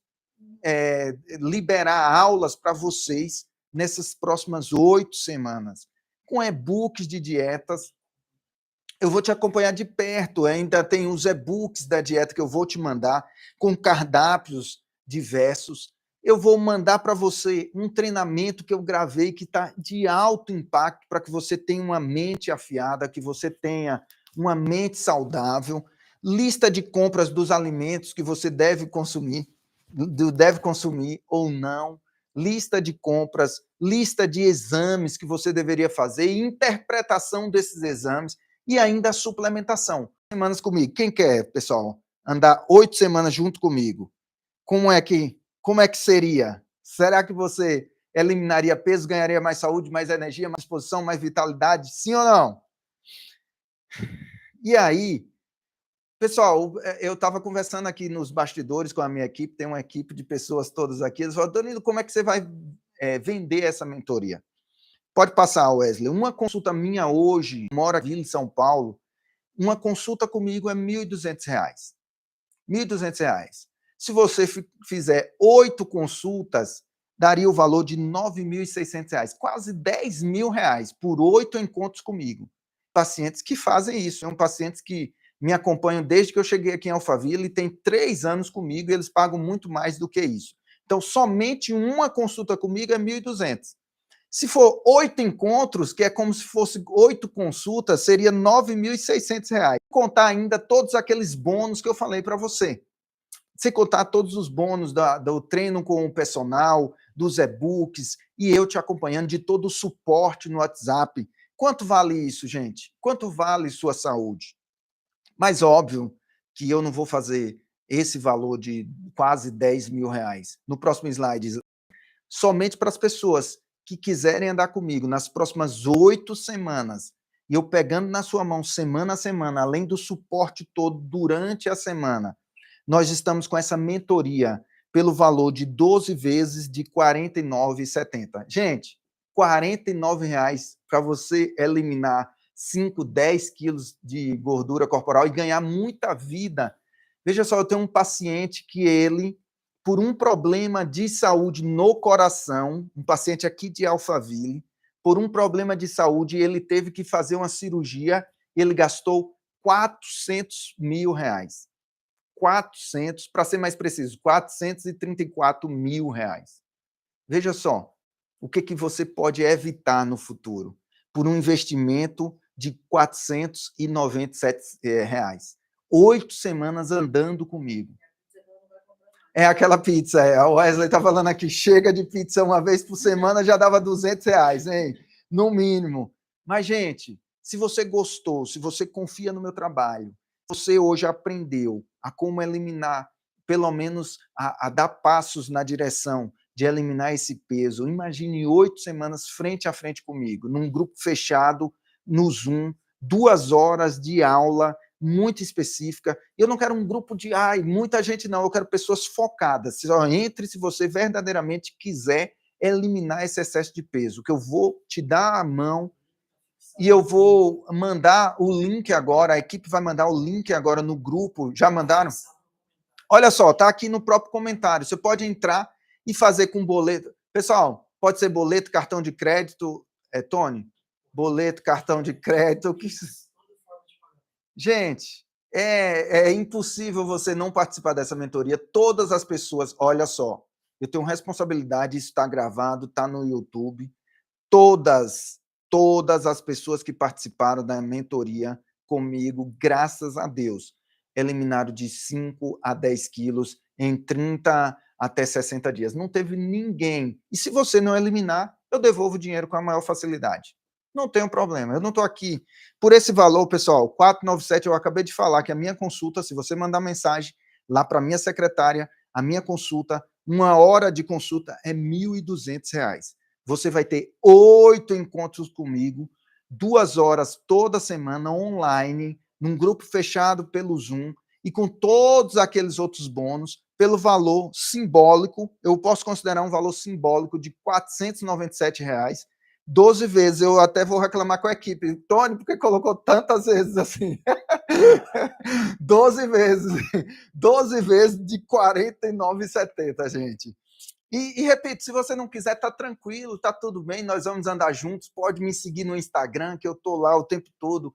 [SPEAKER 1] liberar aulas para vocês nessas próximas 8 semanas, com e-books de dietas. Eu vou te acompanhar de perto, ainda tem os e-books da dieta que eu vou te mandar, com cardápios diversos. Eu vou mandar para você um treinamento que eu gravei que está de alto impacto para que você tenha uma mente afiada, que você tenha uma mente saudável, lista de compras dos alimentos que você deve consumir ou não, lista de compras, lista de exames que você deveria fazer, interpretação desses exames e ainda a suplementação. Semanas comigo. Quem quer, pessoal, andar 8 semanas junto comigo? Como é que seria? Será que você eliminaria peso, ganharia mais saúde, mais energia, mais disposição, mais vitalidade? Sim ou não? E aí, pessoal, eu estava conversando aqui nos bastidores com a minha equipe, tem uma equipe de pessoas todas aqui, eles falaram, Danilo, como é que você vai vender essa mentoria? Pode passar, Wesley. Uma consulta minha hoje, mora aqui em São Paulo, uma consulta comigo é R$ 1.200. R$ 1.200. Se você fizer 8 consultas, daria o valor de R$ 9.600, quase R$ 10.000 por 8 encontros comigo. Pacientes que fazem isso, são pacientes que me acompanham desde que eu cheguei aqui em Alphaville, e tem 3 anos comigo, e eles pagam muito mais do que isso. Então, somente uma consulta comigo é 1.200. Se for 8 encontros, que é como se fosse 8 consultas, seria R$ 9.600. Contar ainda todos aqueles bônus que eu falei para você. Sem contar todos os bônus do treino com o personal, dos e-books, e eu te acompanhando, de todo o suporte no WhatsApp. Quanto vale isso, gente? Quanto vale sua saúde? Mas óbvio que eu não vou fazer esse valor de quase R$ 10.000. No próximo slide, somente para as pessoas que quiserem andar comigo nas próximas 8 semanas, e eu pegando na sua mão semana a semana, além do suporte todo durante a semana, nós estamos com essa mentoria pelo valor de 12 vezes de R$ 49,70. Gente, R$ 49,00 para você eliminar 5, 10 quilos de gordura corporal e ganhar muita vida. Veja só, eu tenho um paciente que ele, por um problema de saúde no coração, um paciente aqui de Alphaville, por um problema de saúde, ele teve que fazer uma cirurgia, ele gastou R$ 400.000. 400, para ser mais preciso, R$ 434.000. Veja só, o que você pode evitar no futuro por um investimento de R$ 497. 8 semanas andando comigo. É aquela pizza, a Wesley está falando aqui, chega de pizza uma vez por semana, já dava R$ 200, hein? No mínimo. Mas, gente, se você gostou, se você confia no meu trabalho, você hoje aprendeu a como eliminar, pelo menos a dar passos na direção de eliminar esse peso. Imagine 8 semanas frente a frente comigo, num grupo fechado, no Zoom, 2 horas de aula muito específica. Eu não quero um grupo de muita gente, não. Eu quero pessoas focadas. Só entre se você verdadeiramente quiser eliminar esse excesso de peso, que eu vou te dar a mão e eu vou mandar o link agora, a equipe vai mandar o link agora no grupo. Já mandaram? Olha só, tá aqui no próprio comentário. Você pode entrar e fazer com boleto. Pessoal, pode ser boleto, cartão de crédito, Tony? Boleto, cartão de crédito. Que... Gente, é impossível você não participar dessa mentoria. Todas as pessoas, olha só, eu tenho responsabilidade, isso está gravado, está no YouTube. Todas as pessoas que participaram da mentoria comigo, graças a Deus, eliminaram de 5 a 10 quilos em 30 até 60 dias. Não teve ninguém. E se você não eliminar, eu devolvo o dinheiro com a maior facilidade. Não tem problema. Eu não estou aqui por esse valor, pessoal. 497, eu acabei de falar que a minha consulta, se você mandar mensagem lá para a minha secretária, a minha consulta, 1 hora de consulta é R$ 1.200. Você vai ter 8 encontros comigo, 2 horas toda semana online, num grupo fechado pelo Zoom, e com todos aqueles outros bônus, pelo valor simbólico, eu posso considerar um valor simbólico de R$ 497, 12 vezes. Eu até vou reclamar com a equipe. Tony, por que colocou tantas vezes assim? 12 vezes. 12 vezes de R$ 49,70, gente. E repito, se você não quiser, tá tranquilo, tá tudo bem, nós vamos andar juntos, pode me seguir no Instagram, que eu tô lá o tempo todo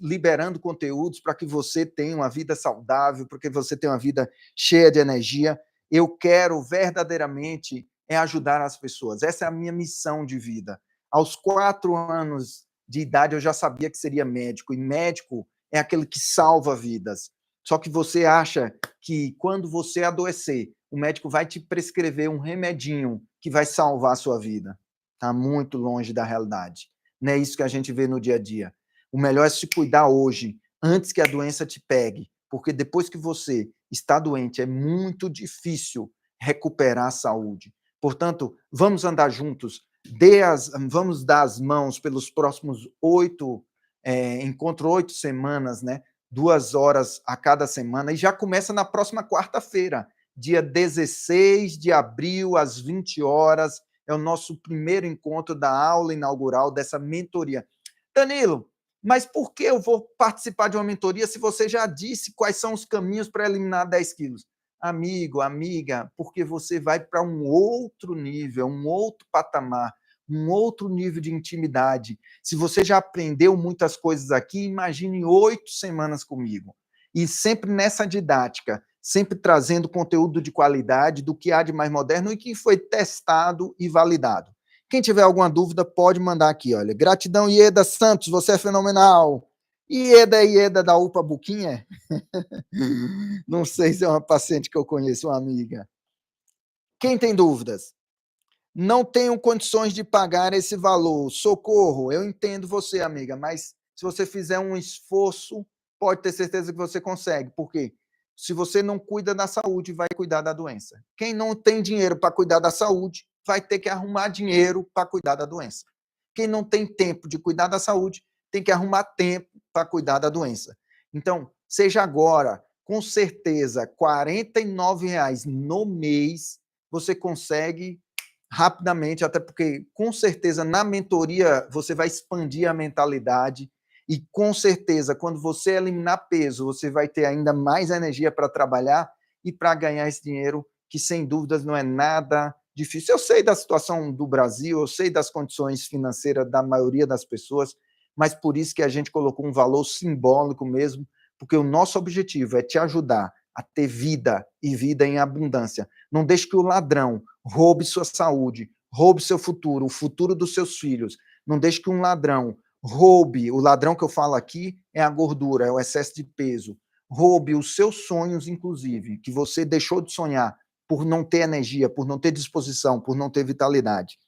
[SPEAKER 1] liberando conteúdos para que você tenha uma vida saudável, para que você tenha uma vida cheia de energia. Eu quero verdadeiramente ajudar as pessoas, essa é a minha missão de vida. Aos 4 anos de idade eu já sabia que seria médico, e médico é aquele que salva vidas. Só que você acha que quando você adoecer, o médico vai te prescrever um remedinho que vai salvar a sua vida. Está muito longe da realidade. Não é isso que a gente vê no dia a dia. O melhor é se cuidar hoje, antes que a doença te pegue, porque depois que você está doente, é muito difícil recuperar a saúde. Portanto, vamos andar juntos, vamos dar as mãos pelos próximos 8 semanas, né? 2 horas a cada semana, e já começa na próxima quarta-feira, dia 16 de abril, às 20 horas. É o nosso primeiro encontro da aula inaugural dessa mentoria. Danilo, mas por que eu vou participar de uma mentoria se você já disse quais são os caminhos para eliminar 10 quilos? Amigo, amiga, porque você vai para um outro nível, um outro patamar, um outro nível de intimidade. Se você já aprendeu muitas coisas aqui, imagine 8 semanas comigo. E sempre nessa didática, sempre trazendo conteúdo de qualidade, do que há de mais moderno e que foi testado e validado. Quem tiver alguma dúvida, pode mandar aqui. Olha, gratidão, Ieda Santos, você é fenomenal. Ieda da UPA Buquinha? Não sei se é uma paciente que eu conheço, uma amiga. Quem tem dúvidas? Não tenho condições de pagar esse valor. Socorro, eu entendo você, amiga, mas se você fizer um esforço, pode ter certeza que você consegue. Por quê? Se você não cuida da saúde, vai cuidar da doença. Quem não tem dinheiro para cuidar da saúde, vai ter que arrumar dinheiro para cuidar da doença. Quem não tem tempo de cuidar da saúde, tem que arrumar tempo para cuidar da doença. Então, seja agora, com certeza, R$ 49,00 no mês, você consegue rapidamente, até porque, com certeza, na mentoria, você vai expandir a mentalidade e, com certeza, quando você eliminar peso, você vai ter ainda mais energia para trabalhar e para ganhar esse dinheiro, que, sem dúvidas, não é nada difícil. Eu sei da situação do Brasil, eu sei das condições financeiras da maioria das pessoas, mas por isso que a gente colocou um valor simbólico mesmo, porque o nosso objetivo é te ajudar a ter vida e vida em abundância. Não deixe que o ladrão roube sua saúde, roube seu futuro, o futuro dos seus filhos. Não deixe que um ladrão roube, o ladrão que eu falo aqui é a gordura, é o excesso de peso. Roube os seus sonhos, inclusive, que você deixou de sonhar por não ter energia, por não ter disposição, por não ter vitalidade.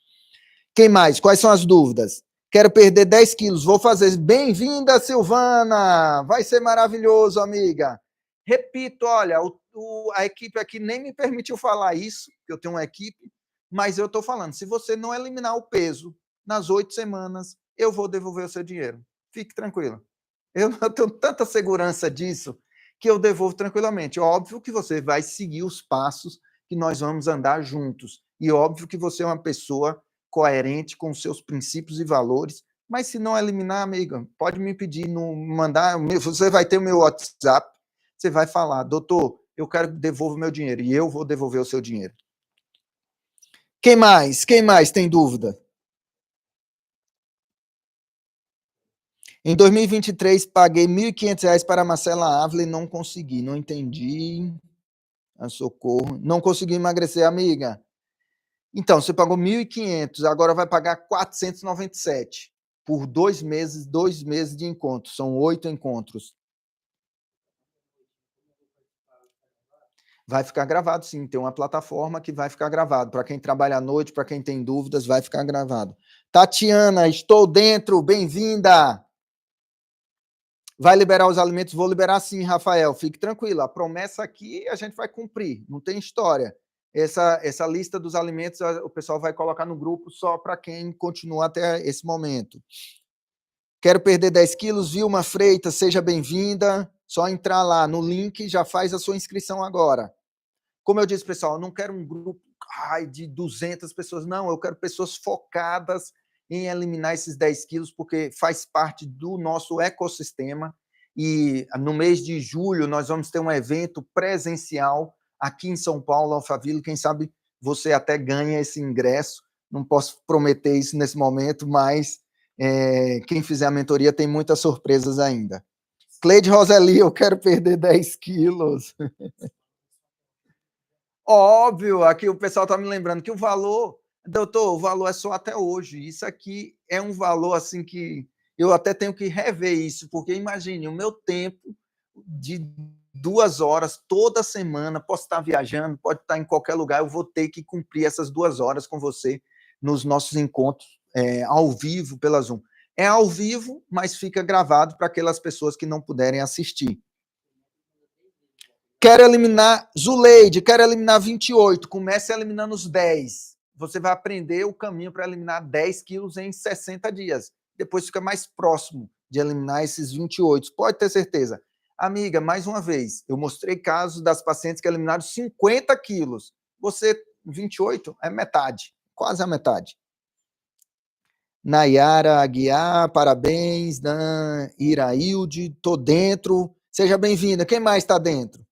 [SPEAKER 1] Quem mais? Quais são as dúvidas? Quero perder 10 quilos, vou fazer. Bem-vinda, Silvana! Vai ser maravilhoso, amiga. Repito, olha, a equipe aqui nem me permitiu falar isso, que eu tenho uma equipe, mas eu estou falando, se você não eliminar o peso nas 8 semanas, eu vou devolver o seu dinheiro. Fique tranquilo. Eu tenho tanta segurança disso que eu devolvo tranquilamente. Óbvio que você vai seguir os passos que nós vamos andar juntos. E óbvio que você é uma pessoa coerente com os seus princípios e valores, mas se não eliminar, amiga, pode me pedir, mandar, você vai ter o meu WhatsApp, você vai falar, doutor, eu quero que devolva o meu dinheiro, e eu vou devolver o seu dinheiro. Quem mais? Quem mais tem dúvida? Em 2023, paguei R$ 1.500 para a Marcela Ávila e não consegui, não entendi. Socorro. Não consegui emagrecer, amiga. Então, você pagou 1.500, agora vai pagar 497 por 2 meses de encontro. São 8 encontros. Vai ficar gravado, sim. Tem uma plataforma que vai ficar gravado. Para quem trabalha à noite, para quem tem dúvidas, vai ficar gravado. Tatiana, estou dentro. Bem-vinda. Vai liberar os alimentos? Vou liberar sim, Rafael. Fique tranquilo. A promessa aqui a gente vai cumprir. Não tem história. Essa lista dos alimentos o pessoal vai colocar no grupo só para quem continua até esse momento. Quero perder 10 quilos, Vilma Freitas, seja bem-vinda. Só entrar lá no link e já faz a sua inscrição agora. Como eu disse, pessoal, eu não quero um grupo de 200 pessoas, não. Eu quero pessoas focadas em eliminar esses 10 quilos, porque faz parte do nosso ecossistema. E no mês de julho, nós vamos ter um evento presencial aqui em São Paulo, Alphaville. Quem sabe você até ganha esse ingresso. Não posso prometer isso nesse momento, mas quem fizer a mentoria tem muitas surpresas ainda. Cleide Roseli, eu quero perder 10 quilos. Óbvio, aqui o pessoal está me lembrando que o valor, doutor, o valor é só até hoje. Isso aqui é um valor assim que eu até tenho que rever isso, porque imagine, o meu tempo de 2 horas toda semana, posso estar viajando, pode estar em qualquer lugar, eu vou ter que cumprir essas 2 horas com você nos nossos encontros ao vivo pela Zoom. É ao vivo, mas fica gravado para aquelas pessoas que não puderem assistir. Quero eliminar, Zuleide, quero eliminar 28. Comece eliminando os 10. Você vai aprender o caminho para eliminar 10 quilos em 60 dias. Depois fica mais próximo de eliminar esses 28. Pode ter certeza. Amiga, mais uma vez, eu mostrei casos das pacientes que eliminaram 50 quilos. Você, 28, é metade. quase a metade. Nayara Aguiar, parabéns. Irailde, tô dentro. Seja bem-vinda. Quem mais está dentro?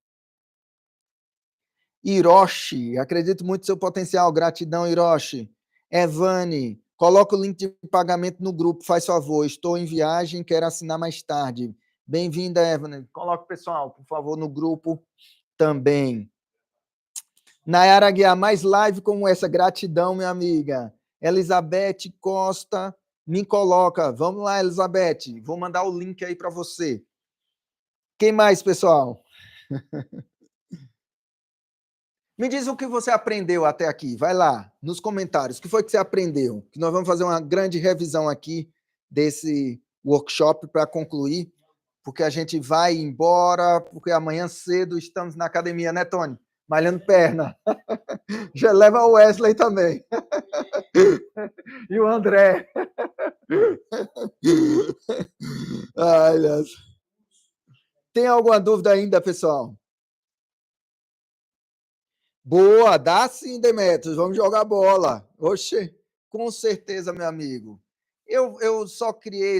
[SPEAKER 1] Hiroshi, acredito muito no seu potencial. Gratidão, Hiroshi. Evane, coloca o link de pagamento no grupo, faz favor. Estou em viagem, quero assinar mais tarde. Bem-vinda, Evane. Coloca o pessoal, por favor, no grupo também. Nayara Aguiar, mais live como essa. Gratidão, minha amiga. Elizabeth Costa, me coloca. Vamos lá, Elizabeth. Vou mandar o link aí para você. Quem mais, pessoal? Me diz o que você aprendeu até aqui. Vai lá, nos comentários. O que foi que você aprendeu? Que nós vamos fazer uma grande revisão aqui desse workshop para concluir, porque a gente vai embora, porque amanhã cedo estamos na academia, né, Tony? Malhando perna. Já leva o Wesley também. E o André. Ai, Deus. Tem alguma dúvida ainda, pessoal? Boa, dá sim, Demetrios, vamos jogar bola. Oxe, com certeza, meu amigo. Eu só criei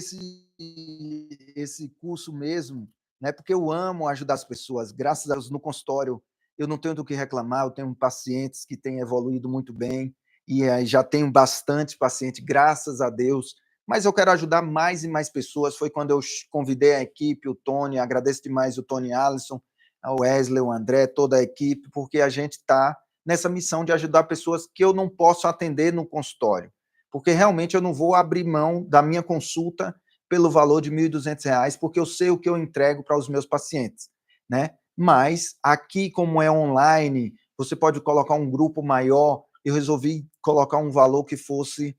[SPEAKER 1] esse curso mesmo, né? Porque eu amo ajudar as pessoas. Graças a Deus, no consultório, eu não tenho do que reclamar, eu tenho pacientes que têm evoluído muito bem, e já tenho bastante paciente, graças a Deus. Mas eu quero ajudar mais e mais pessoas. Foi quando eu convidei a equipe, o Tony, agradeço demais o Tony Alisson, o Wesley, o André, toda a equipe, porque a gente está nessa missão de ajudar pessoas que eu não posso atender no consultório, porque realmente eu não vou abrir mão da minha consulta pelo valor de R$ 1.200, porque eu sei o que eu entrego para os meus pacientes, né? Mas aqui, como é online, você pode colocar um grupo maior, eu resolvi colocar um valor que fosse,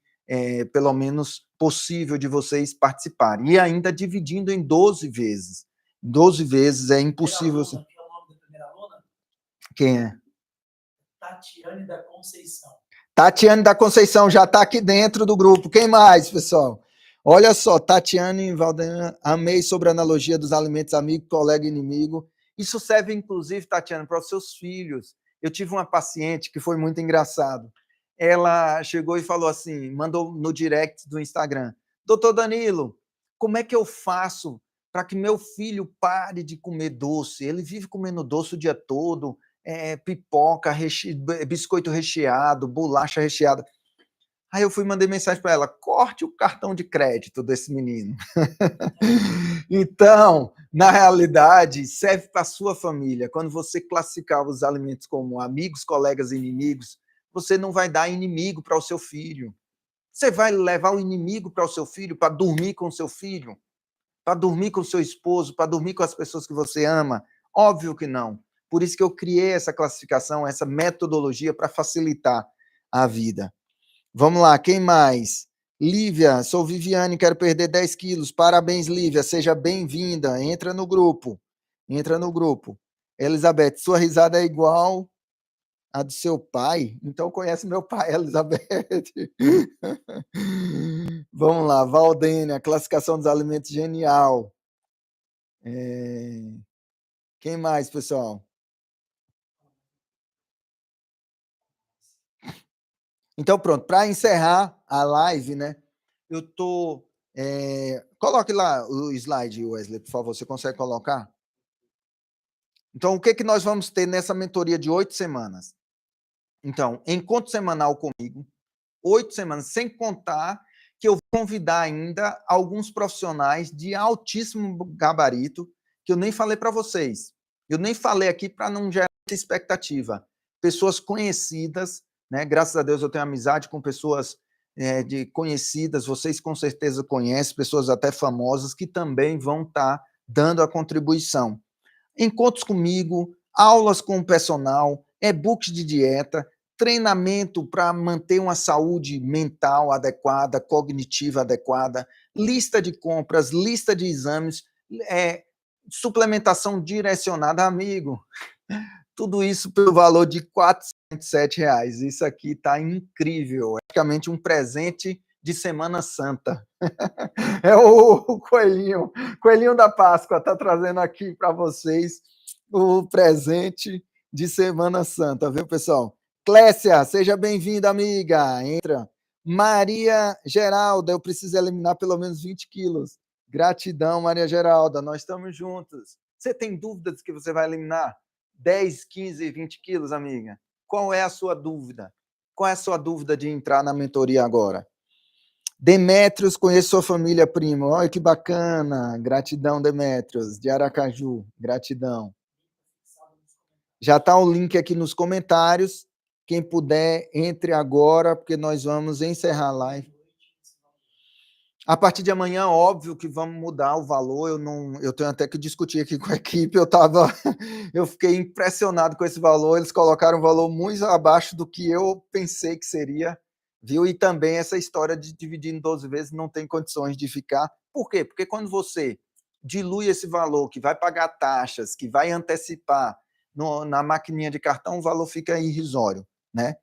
[SPEAKER 1] pelo menos, possível de vocês participarem, e ainda dividindo em 12 vezes. 12 vezes é impossível. Quem é?
[SPEAKER 2] Tatiane da Conceição.
[SPEAKER 1] Tatiane da Conceição já está aqui dentro do grupo. Quem mais, pessoal? Olha só, Tatiane Valdean, amei sobre a analogia dos alimentos amigo, colega e inimigo. Isso serve, inclusive, Tatiane, para os seus filhos. Eu tive uma paciente que foi muito engraçado. Ela chegou e falou assim, mandou no direct do Instagram: Doutor Danilo, como é que eu faço para que meu filho pare de comer doce? Ele vive comendo doce o dia todo, pipoca, biscoito recheado, bolacha recheada. Aí eu mandei mensagem para ela: corte o cartão de crédito desse menino. Então, na realidade, serve para a sua família. Quando você classificar os alimentos como amigos, colegas e inimigos, você não vai dar inimigo para o seu filho. Você vai levar o inimigo para o seu filho, para dormir com o seu filho, para dormir com o seu esposo, para dormir com as pessoas que você ama? Óbvio que não. Por isso que eu criei essa classificação, essa metodologia para facilitar a vida. Vamos lá, quem mais? Lívia, sou Viviane, quero perder 10 quilos. Parabéns, Lívia, seja bem-vinda. Entra no grupo. Entra no grupo. Elizabeth, sua risada é igual a do seu pai? Então conhece meu pai, Elizabeth. Vamos lá, Valdênia, classificação dos alimentos genial. Quem mais, pessoal? Então, pronto, para encerrar a live, né? Eu tô. Coloque lá o slide, Wesley, por favor. Você consegue colocar? Então, o que nós vamos ter nessa mentoria de 8 semanas? Então, encontro semanal comigo, 8 semanas, sem contar que eu vou convidar ainda alguns profissionais de altíssimo gabarito, que eu nem falei para vocês. Eu nem falei aqui para não gerar muita expectativa. Pessoas conhecidas, né? Graças a Deus eu tenho amizade com pessoas de conhecidas, vocês com certeza conhecem, pessoas até famosas, que também vão estar dando a contribuição. Encontros comigo, aulas com o personal, e-books de dieta, treinamento para manter uma saúde mental adequada, cognitiva adequada, lista de compras, lista de exames, suplementação direcionada, amigo. Tudo isso pelo valor de R$ 407. Isso aqui está incrível, é praticamente um presente de Semana Santa. É o coelhinho da Páscoa está trazendo aqui para vocês o presente de Semana Santa, viu, pessoal? Clécia, seja bem-vinda, amiga. Entra. Maria Geralda, eu preciso eliminar pelo menos 20 quilos. Gratidão, Maria Geralda, nós estamos juntos. Você tem dúvidas que você vai eliminar 10, 15, 20 quilos, amiga? Qual é a sua dúvida? Qual é a sua dúvida de entrar na mentoria agora? Demétrios, conheço sua família, primo. Olha que bacana. Gratidão, Demétrios, de Aracaju. Gratidão. Já está o link aqui nos comentários. Quem puder, entre agora, porque nós vamos encerrar a live. A partir de amanhã, óbvio que vamos mudar o valor. Eu tenho até que discutir aqui com a equipe. Eu fiquei impressionado com esse valor. Eles colocaram um valor muito abaixo do que eu pensei que seria, viu? E também essa história de dividir em 12 vezes não tem condições de ficar. Por quê? Porque quando você dilui esse valor, que vai pagar taxas, que vai antecipar na maquininha de cartão, o valor fica irrisório, né?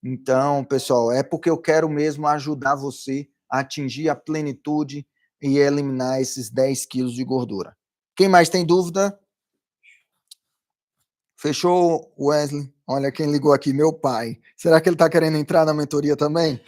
[SPEAKER 1] Então, pessoal, é porque eu quero mesmo ajudar você a atingir a plenitude e eliminar esses 10 quilos de gordura. Quem mais tem dúvida? Fechou, Wesley? Olha quem ligou aqui, meu pai. Será que ele está querendo entrar na mentoria também?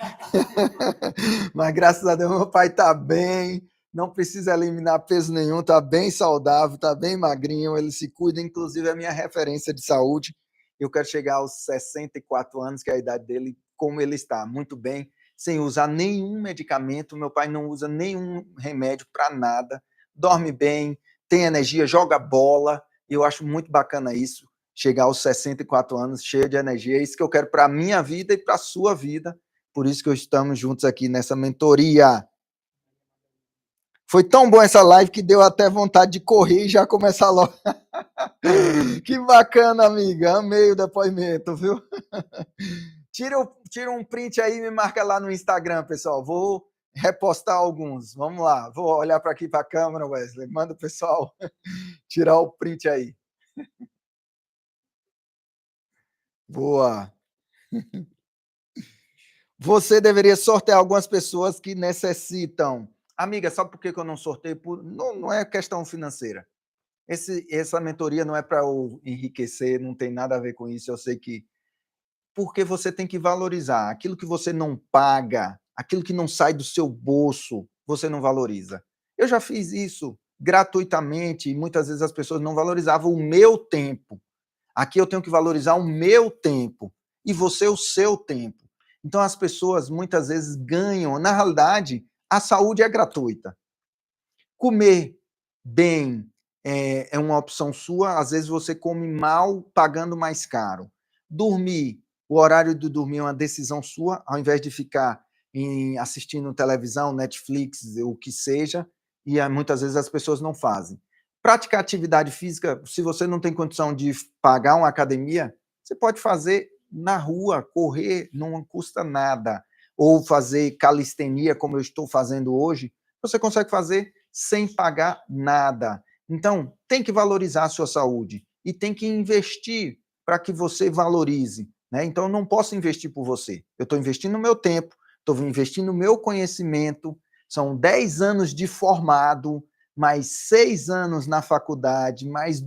[SPEAKER 1] Mas graças a Deus, meu pai está bem, não precisa eliminar peso nenhum, está bem saudável, está bem magrinho, ele se cuida, inclusive é a minha referência de saúde. Eu quero chegar aos 64 anos, que é a idade dele, como ele está, muito bem, sem usar nenhum medicamento. Meu pai não usa nenhum remédio para nada, dorme bem, tem energia, joga bola. Eu acho muito bacana isso, chegar aos 64 anos cheio de energia. É isso que eu quero para a minha vida e para a sua vida. Por isso que estamos juntos aqui nessa mentoria. Foi tão bom essa live que deu até vontade de correr e já começar logo. Que bacana, amiga. Amei o depoimento, viu? Tira um print aí e me marca lá no Instagram, pessoal. Vou repostar alguns. Vamos lá. Vou olhar para aqui para a câmera, Wesley. Manda o pessoal tirar o print aí. Boa. Você deveria sortear algumas pessoas que necessitam. Amiga, sabe por que eu não sorteio? Não é questão financeira. Essa mentoria não é para eu enriquecer, não tem nada a ver com isso. Eu sei que porque você tem que valorizar aquilo que você não paga, aquilo que não sai do seu bolso, você não valoriza. Eu já fiz isso gratuitamente e muitas vezes as pessoas não valorizavam o meu tempo. Aqui eu tenho que valorizar o meu tempo e você o seu tempo. Então as pessoas muitas vezes ganham, na realidade, a saúde é gratuita. Comer bem é uma opção sua, às vezes você come mal pagando mais caro. Dormir, o horário de dormir é uma decisão sua, ao invés de ficar assistindo televisão, Netflix, o que seja, e muitas vezes as pessoas não fazem. Praticar atividade física, se você não tem condição de pagar uma academia, você pode fazer na rua, correr, não custa nada. Ou fazer calistenia, como eu estou fazendo hoje, você consegue fazer sem pagar nada. Então, tem que valorizar a sua saúde e tem que investir para que você valorize, né? Então, eu não posso investir por você. Eu estou investindo no meu tempo, estou investindo no meu conhecimento, são 10 anos de formado, mais 6 anos na faculdade, mais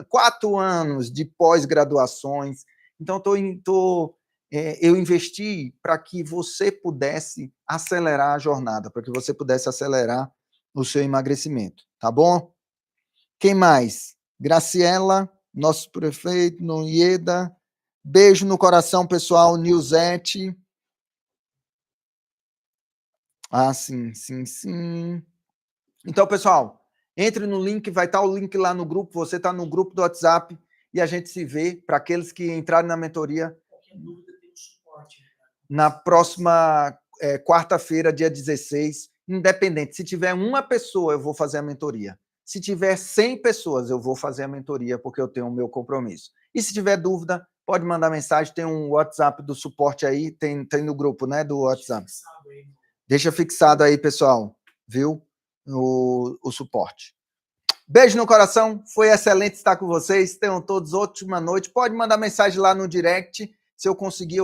[SPEAKER 1] 4 anos de pós-graduações. Então, eu investi para que você pudesse acelerar a jornada, para que você pudesse acelerar o seu emagrecimento, tá bom? Quem mais? Graciela, nosso prefeito, Noieda. Beijo no coração, pessoal. Nilzete. Ah, sim, sim, sim. Então, pessoal, entre no link, vai estar o link lá no grupo. Você está no grupo do WhatsApp e a gente se vê para aqueles que entrarem na mentoria.
[SPEAKER 2] Qualquer dúvida tem um suporte.
[SPEAKER 1] Na próxima quarta-feira, dia 16, independente. Se tiver uma pessoa, eu vou fazer a mentoria. Se tiver 100 pessoas, eu vou fazer a mentoria, porque eu tenho o meu compromisso. E se tiver dúvida, pode mandar mensagem, tem um WhatsApp do suporte aí, tem no grupo, né, do WhatsApp. Deixa fixado aí, pessoal, viu? O suporte. Beijo no coração, foi excelente estar com vocês. Tenham todos ótima noite. Pode mandar mensagem lá no direct, se eu conseguir.